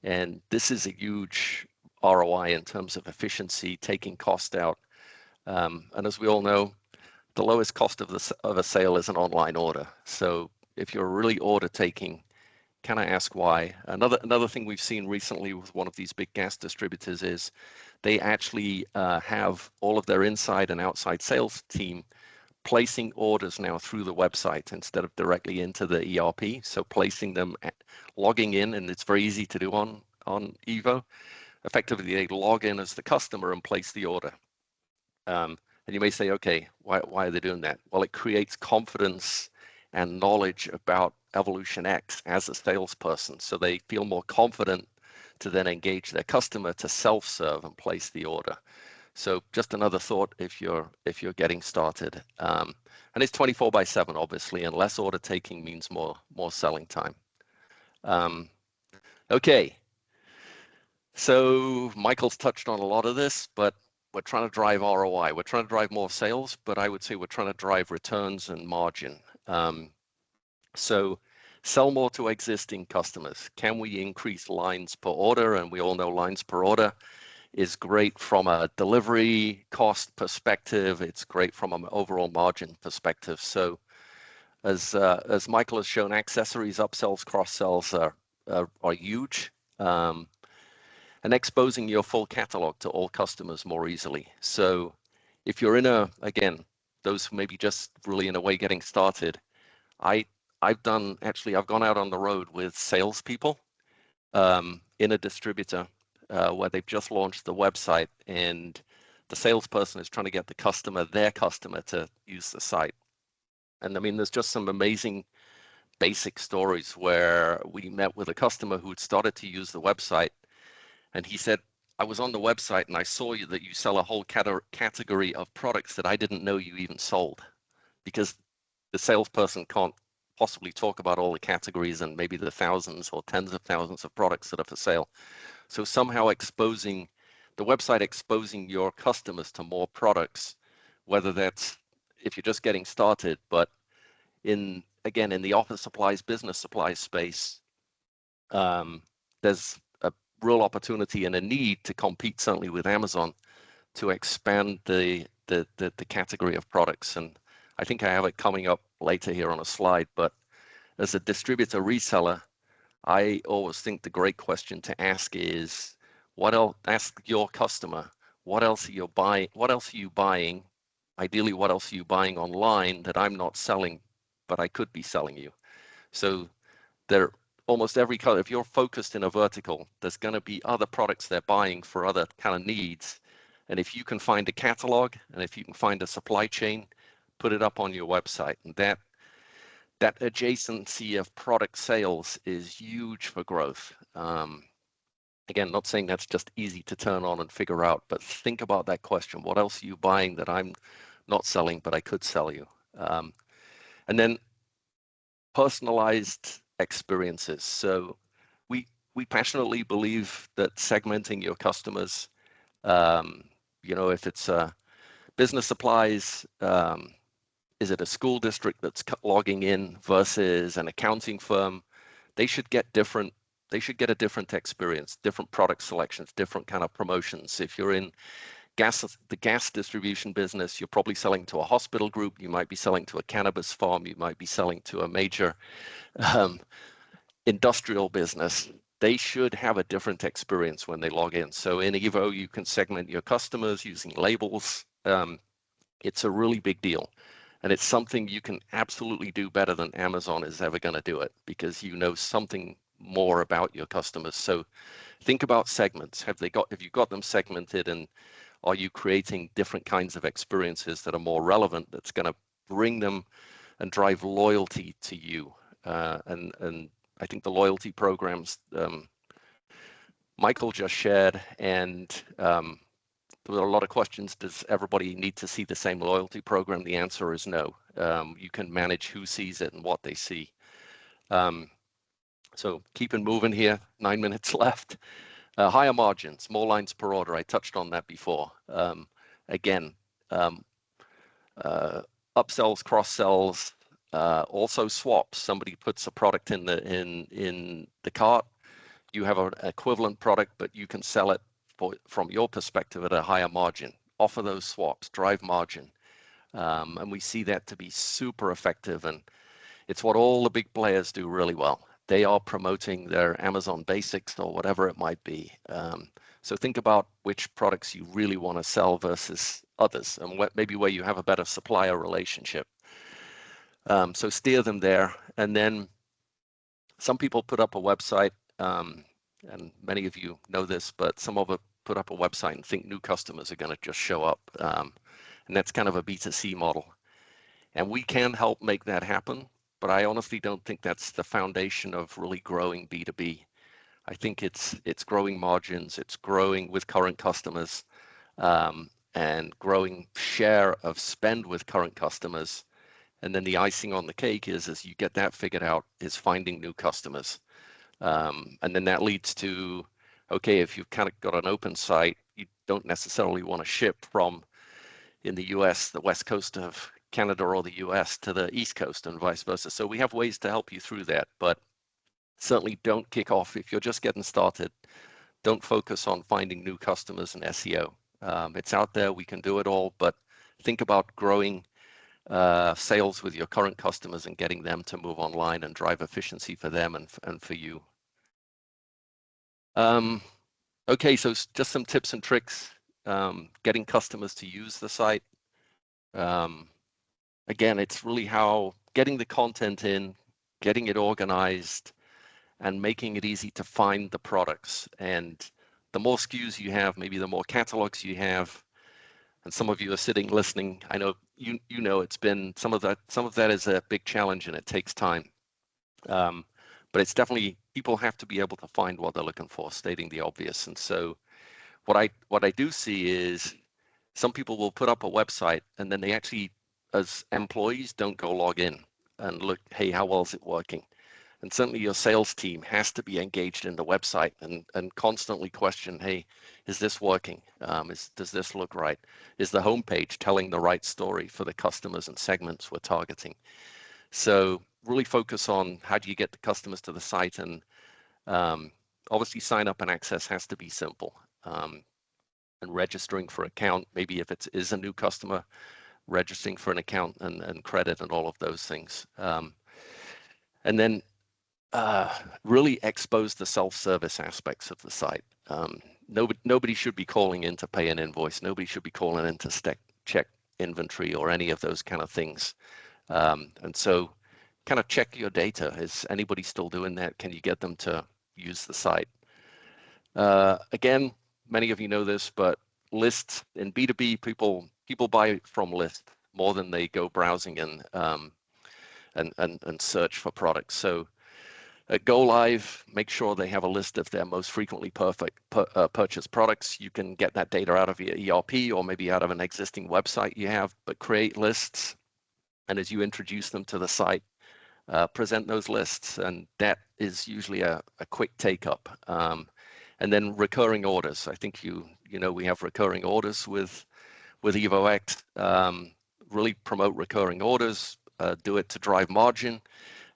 And this is a huge ROI in terms of efficiency, taking cost out. And as we all know, the lowest cost of a sale is an online order. So if you're really order taking, can I ask why? Another thing we've seen recently with one of these big gas distributors is they actually have all of their inside and outside sales team placing orders now through the website instead of directly into the ERP. So placing them, logging in, and it's very easy to do on Evo. Effectively, they log in as the customer and place the order. And you may say, okay, why are they doing that? Well, it creates confidence and knowledge about EvolutionX as a salesperson, so they feel more confident to then engage their customer to self-serve and place the order. So just another thought if you're getting started. And it's 24/7, obviously, and less order taking means more selling time. Okay. So Michael's touched on a lot of this, but we're trying to drive ROI. We're trying to drive more sales, but I would say we're trying to drive returns and margin. So sell more to existing customers. Can we increase lines per order? And we all know lines per order is great from a delivery cost perspective. It's great from an overall margin perspective. So as Michael has shown, accessories, upsells, cross-sells are huge. And exposing your full catalog to all customers more easily. So if you're again, those who maybe just really in a way getting started, I've gone out on the road with salespeople in a distributor where they've just launched the website, and the salesperson is trying to get their customer to use the site. And I mean, there's just some amazing basic stories where we met with a customer who had started to use the website, and he said, I was on the website and I saw that you sell a whole category of products that I didn't know you even sold, because the salesperson can't possibly talk about all the categories and maybe the thousands or tens of thousands of products that are for sale. So somehow exposing your customers to more products, whether that's if you're just getting started, but in the office supplies, business supplies space, there's a real opportunity and a need to compete certainly with Amazon to expand the category of products. And I think I have it coming up later here on a slide, but as a distributor reseller, I always think the great question to ask is, ask your customer, what else are you buying? Ideally, what else are you buying online that I'm not selling, but I could be selling you? So almost every color, if you're focused in a vertical, there's going to be other products they're buying for other kind of needs. And if you can find a catalog, and if you can find a supply chain, put it up on your website. And that adjacency of product sales is huge for growth. Again, not saying that's just easy to turn on and figure out, but think about that question. What else are you buying that I'm not selling, but I could sell you? And then personalized experiences. So we passionately believe that segmenting your customers, if it's business supplies, is it a school district that's logging in versus an accounting firm? They should get a different experience, different product selections, different kind of promotions. If you're in the gas distribution business, you're probably selling to a hospital group, you might be selling to a cannabis farm, you might be selling to a major industrial business. They should have a different experience when they log in. So in Evo, you can segment your customers using labels. It's a really big deal. And it's something you can absolutely do better than Amazon is ever going to do it, because you know something more about your customers. So think about segments. Have you got them segmented, and are you creating different kinds of experiences that are more relevant, that's going to bring them and drive loyalty to you? And I think the loyalty programs Michael just shared, and there were a lot of questions. Does everybody need to see the same loyalty program? The answer is no. You can manage who sees it and what they see. So keeping moving here, 9 minutes left. Higher margins, more lines per order. I touched on that before. Again, upsells, cross sells, also swaps. Somebody puts a product in the cart. You have an equivalent product, but you can sell it from your perspective at a higher margin. Offer those swaps, drive margin. And we see that to be super effective, and it's what all the big players do really well. They are promoting their Amazon basics or whatever it might be. So think about which products you really want to sell versus others, and maybe where you have a better supplier relationship. So steer them there. And then some people put up a website, and many of you know this, but some of it put up a website and think new customers are going to just show up. And that's kind of a B2C model. And we can help make that happen, but I honestly don't think that's the foundation of really growing B2B. I think it's growing margins, it's growing with current customers, and growing share of spend with current customers. And then the icing on the cake is, as you get that figured out, is finding new customers. And then that leads to, okay, if you've kind of got an open site, you don't necessarily want to ship from in the US, the West Coast of Canada or the US to the East Coast and vice versa. So we have ways to help you through that, but certainly don't kick off. If you're just getting started, don't focus on finding new customers and SEO. It's out there, we can do it all, but think about growing sales with your current customers and getting them to move online and drive efficiency for them and for you. Okay, so just some tips and tricks. Getting customers to use the site. Again, it's really how getting the content in, getting it organized, and making it easy to find the products. And the more SKUs you have, maybe the more catalogs you have. And some of you are sitting listening. I know you know it's been some of that is a big challenge, and it takes time. But it's definitely, people have to be able to find what they're looking for, stating the obvious. And so what I do see is some people will put up a website and then they actually, as employees, don't go log in and look, hey, how well is it working? And certainly your sales team has to be engaged in the website and constantly question, hey, is this working? Does this look right? Is the homepage telling the right story for the customers and segments we're targeting? So really focus on how do you get the customers to the site, and obviously sign up and access has to be simple. And registering for account, maybe if it is a new customer, registering for an account and credit and all of those things. And then really expose the self-service aspects of the site. Nobody should be calling in to pay an invoice. Nobody should be calling in to check inventory or any of those kind of things. And so kind of check your data. Is anybody still doing that? Can you get them to use the site? Again, many of you know this, but lists in B2B, people buy from list more than they go browsing and search for products. So go live, make sure they have a list of their most frequently purchased products. You can get that data out of your ERP or maybe out of an existing website you have, but create lists. And as you introduce them to the site, present those lists, and that is usually a quick take up. And then recurring orders. I think you know we have recurring orders with with EvoX, really promote recurring orders, do it to drive margin,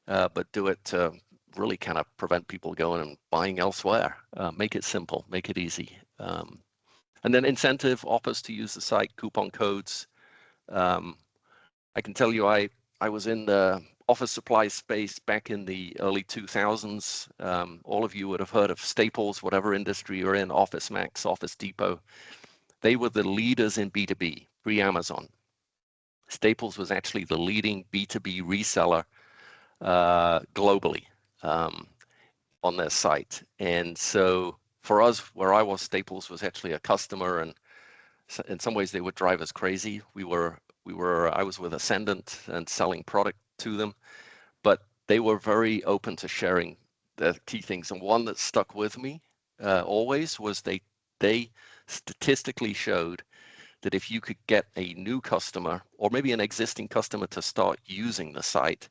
but do it to really kind of prevent people going and buying elsewhere. Make it simple, make it easy. And then incentive offers to use the site, coupon codes. I can tell you, I was in the office supply space back in the early 2000s. All of you would have heard of Staples, whatever industry you're in, Office Max, Office Depot. They were the leaders in B2B, pre-Amazon. Staples was actually the leading B2B reseller globally on their site. And so for us, where I was, Staples was actually a customer, and in some ways they would drive us crazy. I was with Ascendant and selling product to them, but they were very open to sharing the key things. And one that stuck with me always was they statistically showed that if you could get a new customer or maybe an existing customer to start using the site,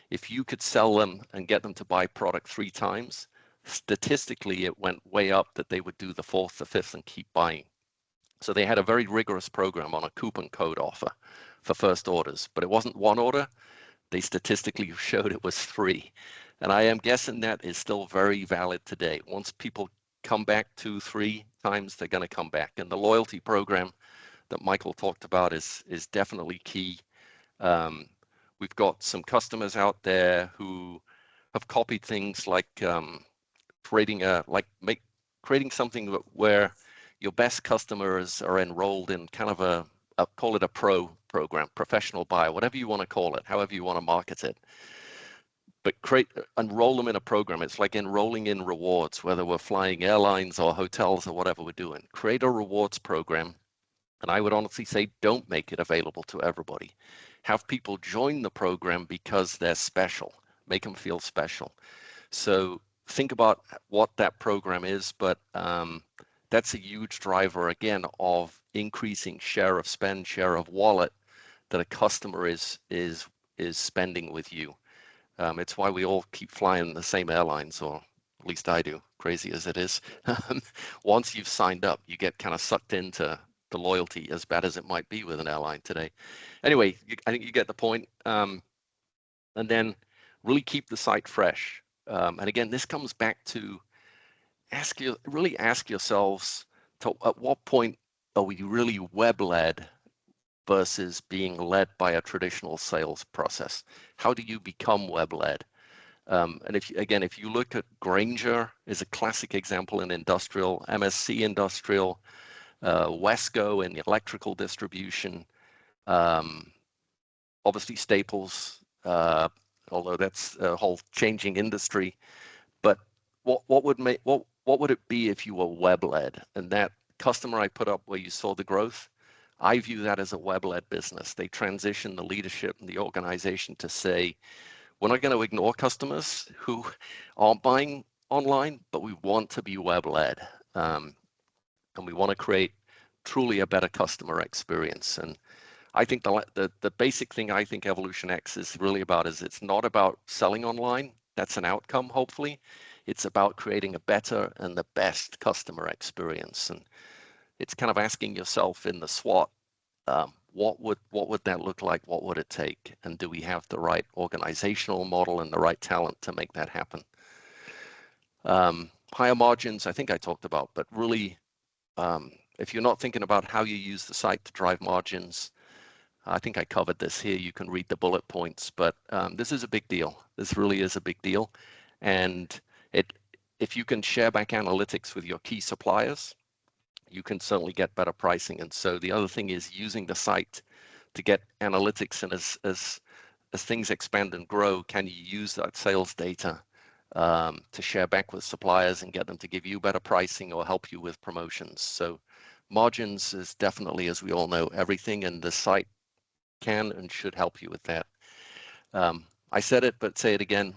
if you could sell them and get them to buy product 3 times, statistically it went way up that they would do the 4th, the 5th and keep buying. So they had a very rigorous program on a coupon code offer for first orders, but it wasn't 1 order. They statistically showed it was 3. And I am guessing that is still very valid today. Once people come back 2, 3 times, they're going to come back. And the loyalty program that Michael talked about is definitely key. We've got some customers out there who have copied things like creating something where your best customers are enrolled in kind of a call it a pro program, professional buyer, whatever you want to call it, however you want to market it. But enroll them in a program. It's like enrolling in rewards, whether we're flying airlines or hotels or whatever we're doing. Create a rewards program. And I would honestly say, don't make it available to everybody. Have people join the program because they're special. Make them feel special. So think about what that program is, but that's a huge driver, again, of increasing share of spend, share of wallet that a customer is spending with you. It's why we all keep flying the same airlines, or at least I do, crazy as it is. Once you've signed up, you get kind of sucked into the loyalty, as bad as it might be with an airline today. Anyway, I think you get the point. And then really keep the site fresh. And again, this comes back to really ask yourselves at what point are we really web-led versus being led by a traditional sales process? How do you become web-led? And if you look at Grainger is a classic example in industrial, MSC Industrial, Wesco in the electrical distribution, obviously Staples, although that's a whole changing industry. But what would it be if you were web-led? And that customer I put up where you saw the growth, I view that as a web-led business. They transition the leadership and the organization to say, we're not going to ignore customers who aren't buying online, but we want to be web-led. And we want to create truly a better customer experience. And I think the basic thing I think EvolutionX is really about is it's not about selling online. That's an outcome, hopefully. It's about creating a better and the best customer experience. And it's kind of asking yourself in the SWOT, what would that look like? What would it take? And do we have the right organizational model and the right talent to make that happen? Higher margins, I think I talked about, but really, if you're not thinking about how you use the site to drive margins, I think I covered this here. You can read the bullet points, but this is a big deal. This really is a big deal. And if you can share back analytics with your key suppliers, you can certainly get better pricing. And so the other thing is using the site to get analytics, and as things expand and grow, can you use that sales data to share back with suppliers and get them to give you better pricing or help you with promotions? So margins is definitely, as we all know, everything, and the site can and should help you with that. I said it, but say it again,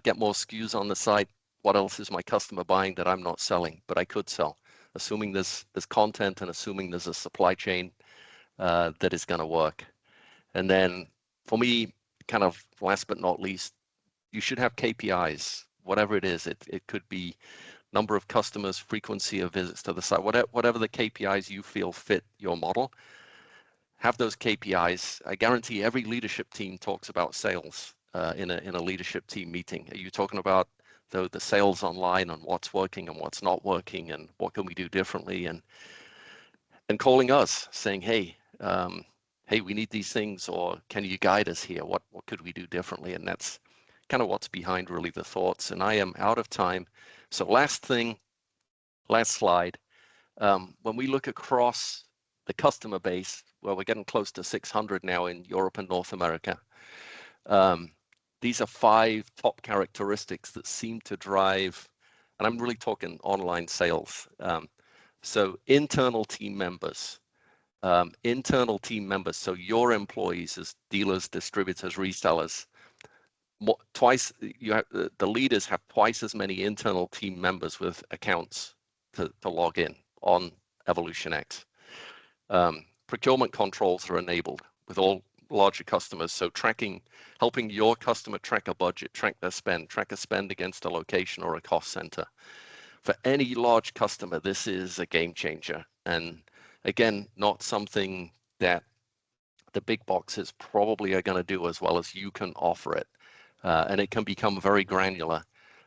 get more SKUs on the site. What else is my customer buying that I'm not selling, but I could sell? Assuming there's content and assuming there's a supply chain that is going to work. And then for me, kind of last but not least, you should have KPIs, whatever it is. It could be number of customers, frequency of visits to the site, whatever the KPIs you feel fit your model. have those KPIs. I guarantee every leadership team talks about sales in a leadership team meeting. Are you talking about the sales online and what's working and what's not working and what can we do differently, and calling us saying, hey, hey, we need these things, or can you guide us here? What could we do differently? And that's kind of what's behind really the thoughts. And I am out of time. So last slide. When we look across the customer base, well, we're getting close to 600 now in Europe and North America. These are 5 top characteristics that seem to drive, and I'm really talking online sales. So internal team members, so your employees as dealers, distributors, resellers, the leaders have twice as many internal team members with accounts to log in on EvolutionX. Procurement controls are enabled with all larger customers, so helping your customer track a budget, track their spend, track a spend against a location or a cost center. For any large customer, this is a game changer, and again, not something that the big boxes probably are going to do as well as you can offer it, and it can become very granular.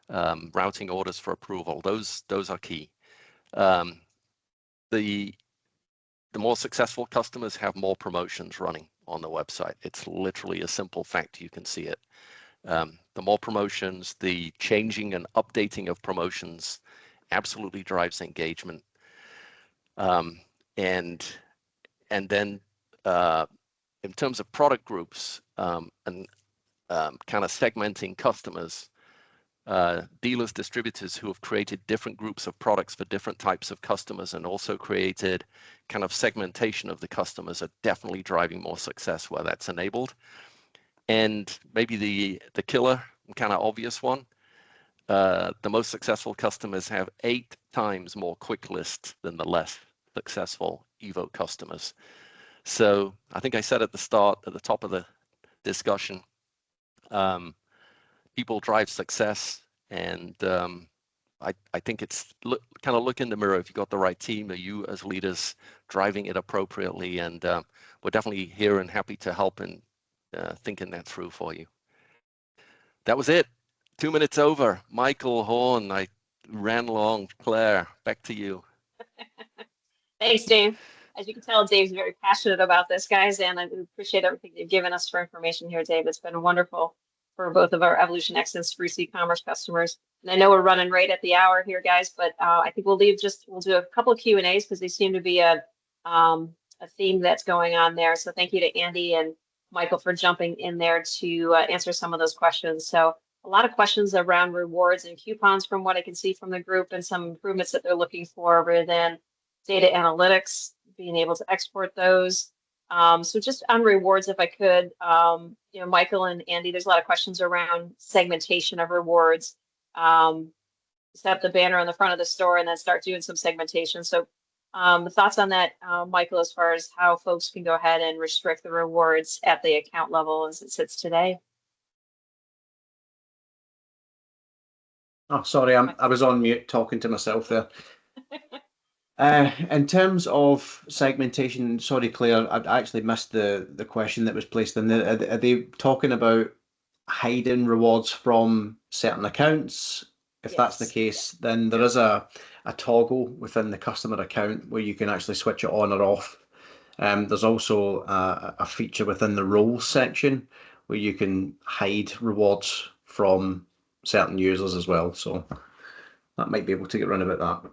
Routing orders for approval, those are key. The more successful customers have more promotions running on the website. It's literally a simple fact. You can see it. The more promotions, the changing and updating of promotions absolutely drives engagement. And then in terms of product groups and kind of segmenting customers, dealers, distributors who have created different groups of products for different types of customers and also created kind of segmentation of the customers are definitely driving more success where that's enabled. And maybe the killer, kind of obvious one, the most successful customers have 8 times more quick lists than the less successful Evo customers. So I think I said at the top of the discussion, people drive success, and I think it's kind of look in the mirror. If you've got the right team, are you as leaders driving it appropriately? And we're definitely here and happy to help in thinking that through for you. That was it. 2 minutes over. Michael Horn, I ran long. Claire, back to you. Thanks, Dave. As you can tell, Dave's very passionate about this, guys, and I appreciate everything you've given us for information here, Dave. It's been wonderful for both of our EvolutionX and Spruce e-commerce customers. And I know we're running right at the hour here, guys, but I think we'll do a couple of Q&As because they seem to be a theme that's going on there. So thank you to Andy and Michael for jumping in there to answer some of those questions. So a lot of questions around rewards and coupons from what I can see from the group, and some improvements that they're looking for within data analytics, being able to export those. So just on rewards, if I could, Michael and Andy, there's a lot of questions around segmentation of rewards. Set up the banner on the front of the store and then start doing some segmentation. So thoughts on that, Michael, as far as how folks can go ahead and restrict the rewards at the account level as it sits today? Oh, sorry, I was on mute talking to myself there. In terms of segmentation, sorry, Claire, I actually missed the question that was placed in there. Are they talking about hiding rewards from certain accounts? If that's the case, then there is a toggle within the customer account where you can actually switch it on or off. There's also a feature within the roles section where you can hide rewards from certain users as well. So that might be able to get rid of that.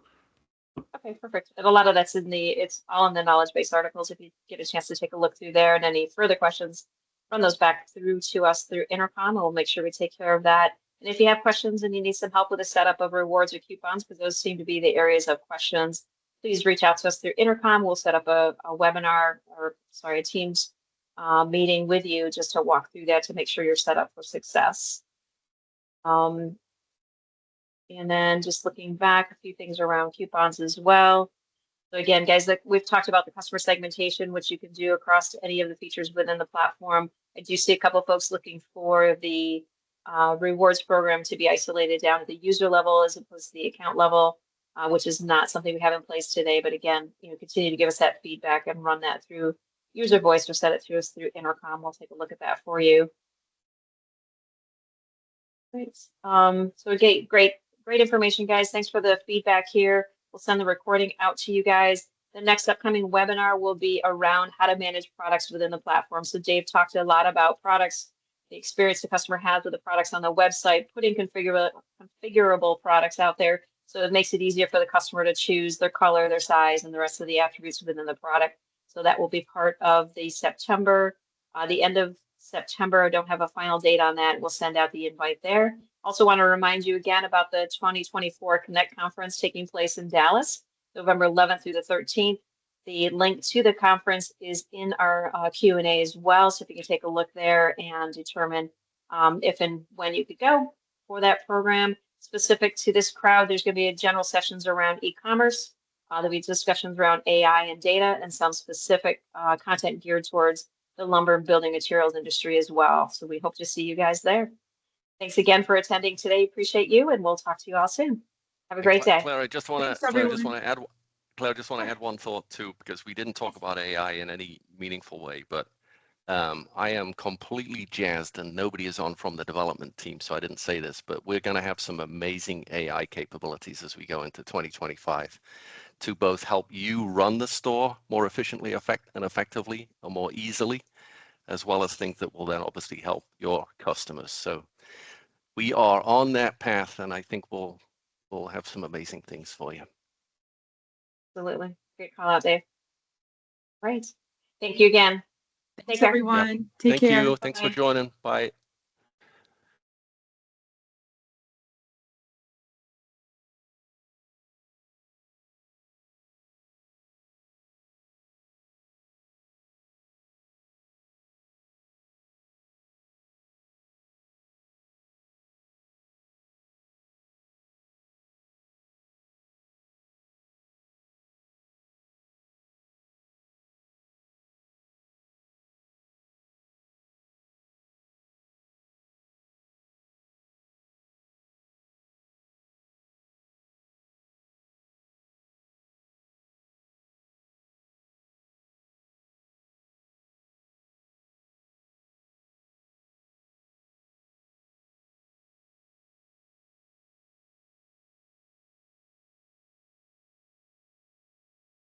Okay, perfect. And a lot of that's it's all in the knowledge base articles if you get a chance to take a look through there. And any further questions, run those back through to us through Intercom, and we'll make sure we take care of that. And if you have questions and you need some help with the setup of rewards or coupons, because those seem to be the areas of questions, please reach out to us through Intercom. We'll set up a webinar, or sorry, a Teams meeting with you just to walk through that to make sure you're set up for success. And then just looking back, a few things around coupons as well. So again, guys, we've talked about the customer segmentation, which you can do across any of the features within the platform. I do see a couple of folks looking for the rewards program to be isolated down at the user level as opposed to the account level, which is not something we have in place today. But again, continue to give us that feedback and run that through user voice or set it to us through intercom. We'll take a look at that for you. Great. So again, great information, guys. Thanks for the feedback here. We'll send the recording out to you guys. The next upcoming webinar will be around how to manage products within the platform. So Dave talked a lot about products, the experience the customer has with the products on the website, putting configurable products out there. So it makes it easier for the customer to choose their color, their size, and the rest of the attributes within the product. So that will be part of the September, the end of September. I don't have a final date on that. We'll send out the invite there. Also want to remind you again about the 2024 Connect conference taking place in Dallas, November 11th through the 13th. The link to the conference is in our Q&A as well. So if you can take a look there and determine if and when you could go for that program. Specific to this crowd, there's going to be general sessions around e-commerce. There'll be discussions around AI and data and some specific content geared towards the lumber and building materials industry as well. So we hope to see you guys there. Thanks again for attending today. Appreciate you, and we'll talk to you all soon. Have a great day. Claire, I just want to add one thought too, because we didn't talk about AI in any meaningful way, but I am completely jazzed, and nobody is on from the development team, so I didn't say this, but we're going to have some amazing AI capabilities as we go into 2025 to both help you run the store more efficiently and effectively or more easily, as well as things that will then obviously help your customers. So we are on that path, and I think we'll have some amazing things for you. Absolutely. Great call out, Dave. Right. Thank you again. Thanks, everyone. Yep. Take care. Thank you. Thanks for joining. Bye.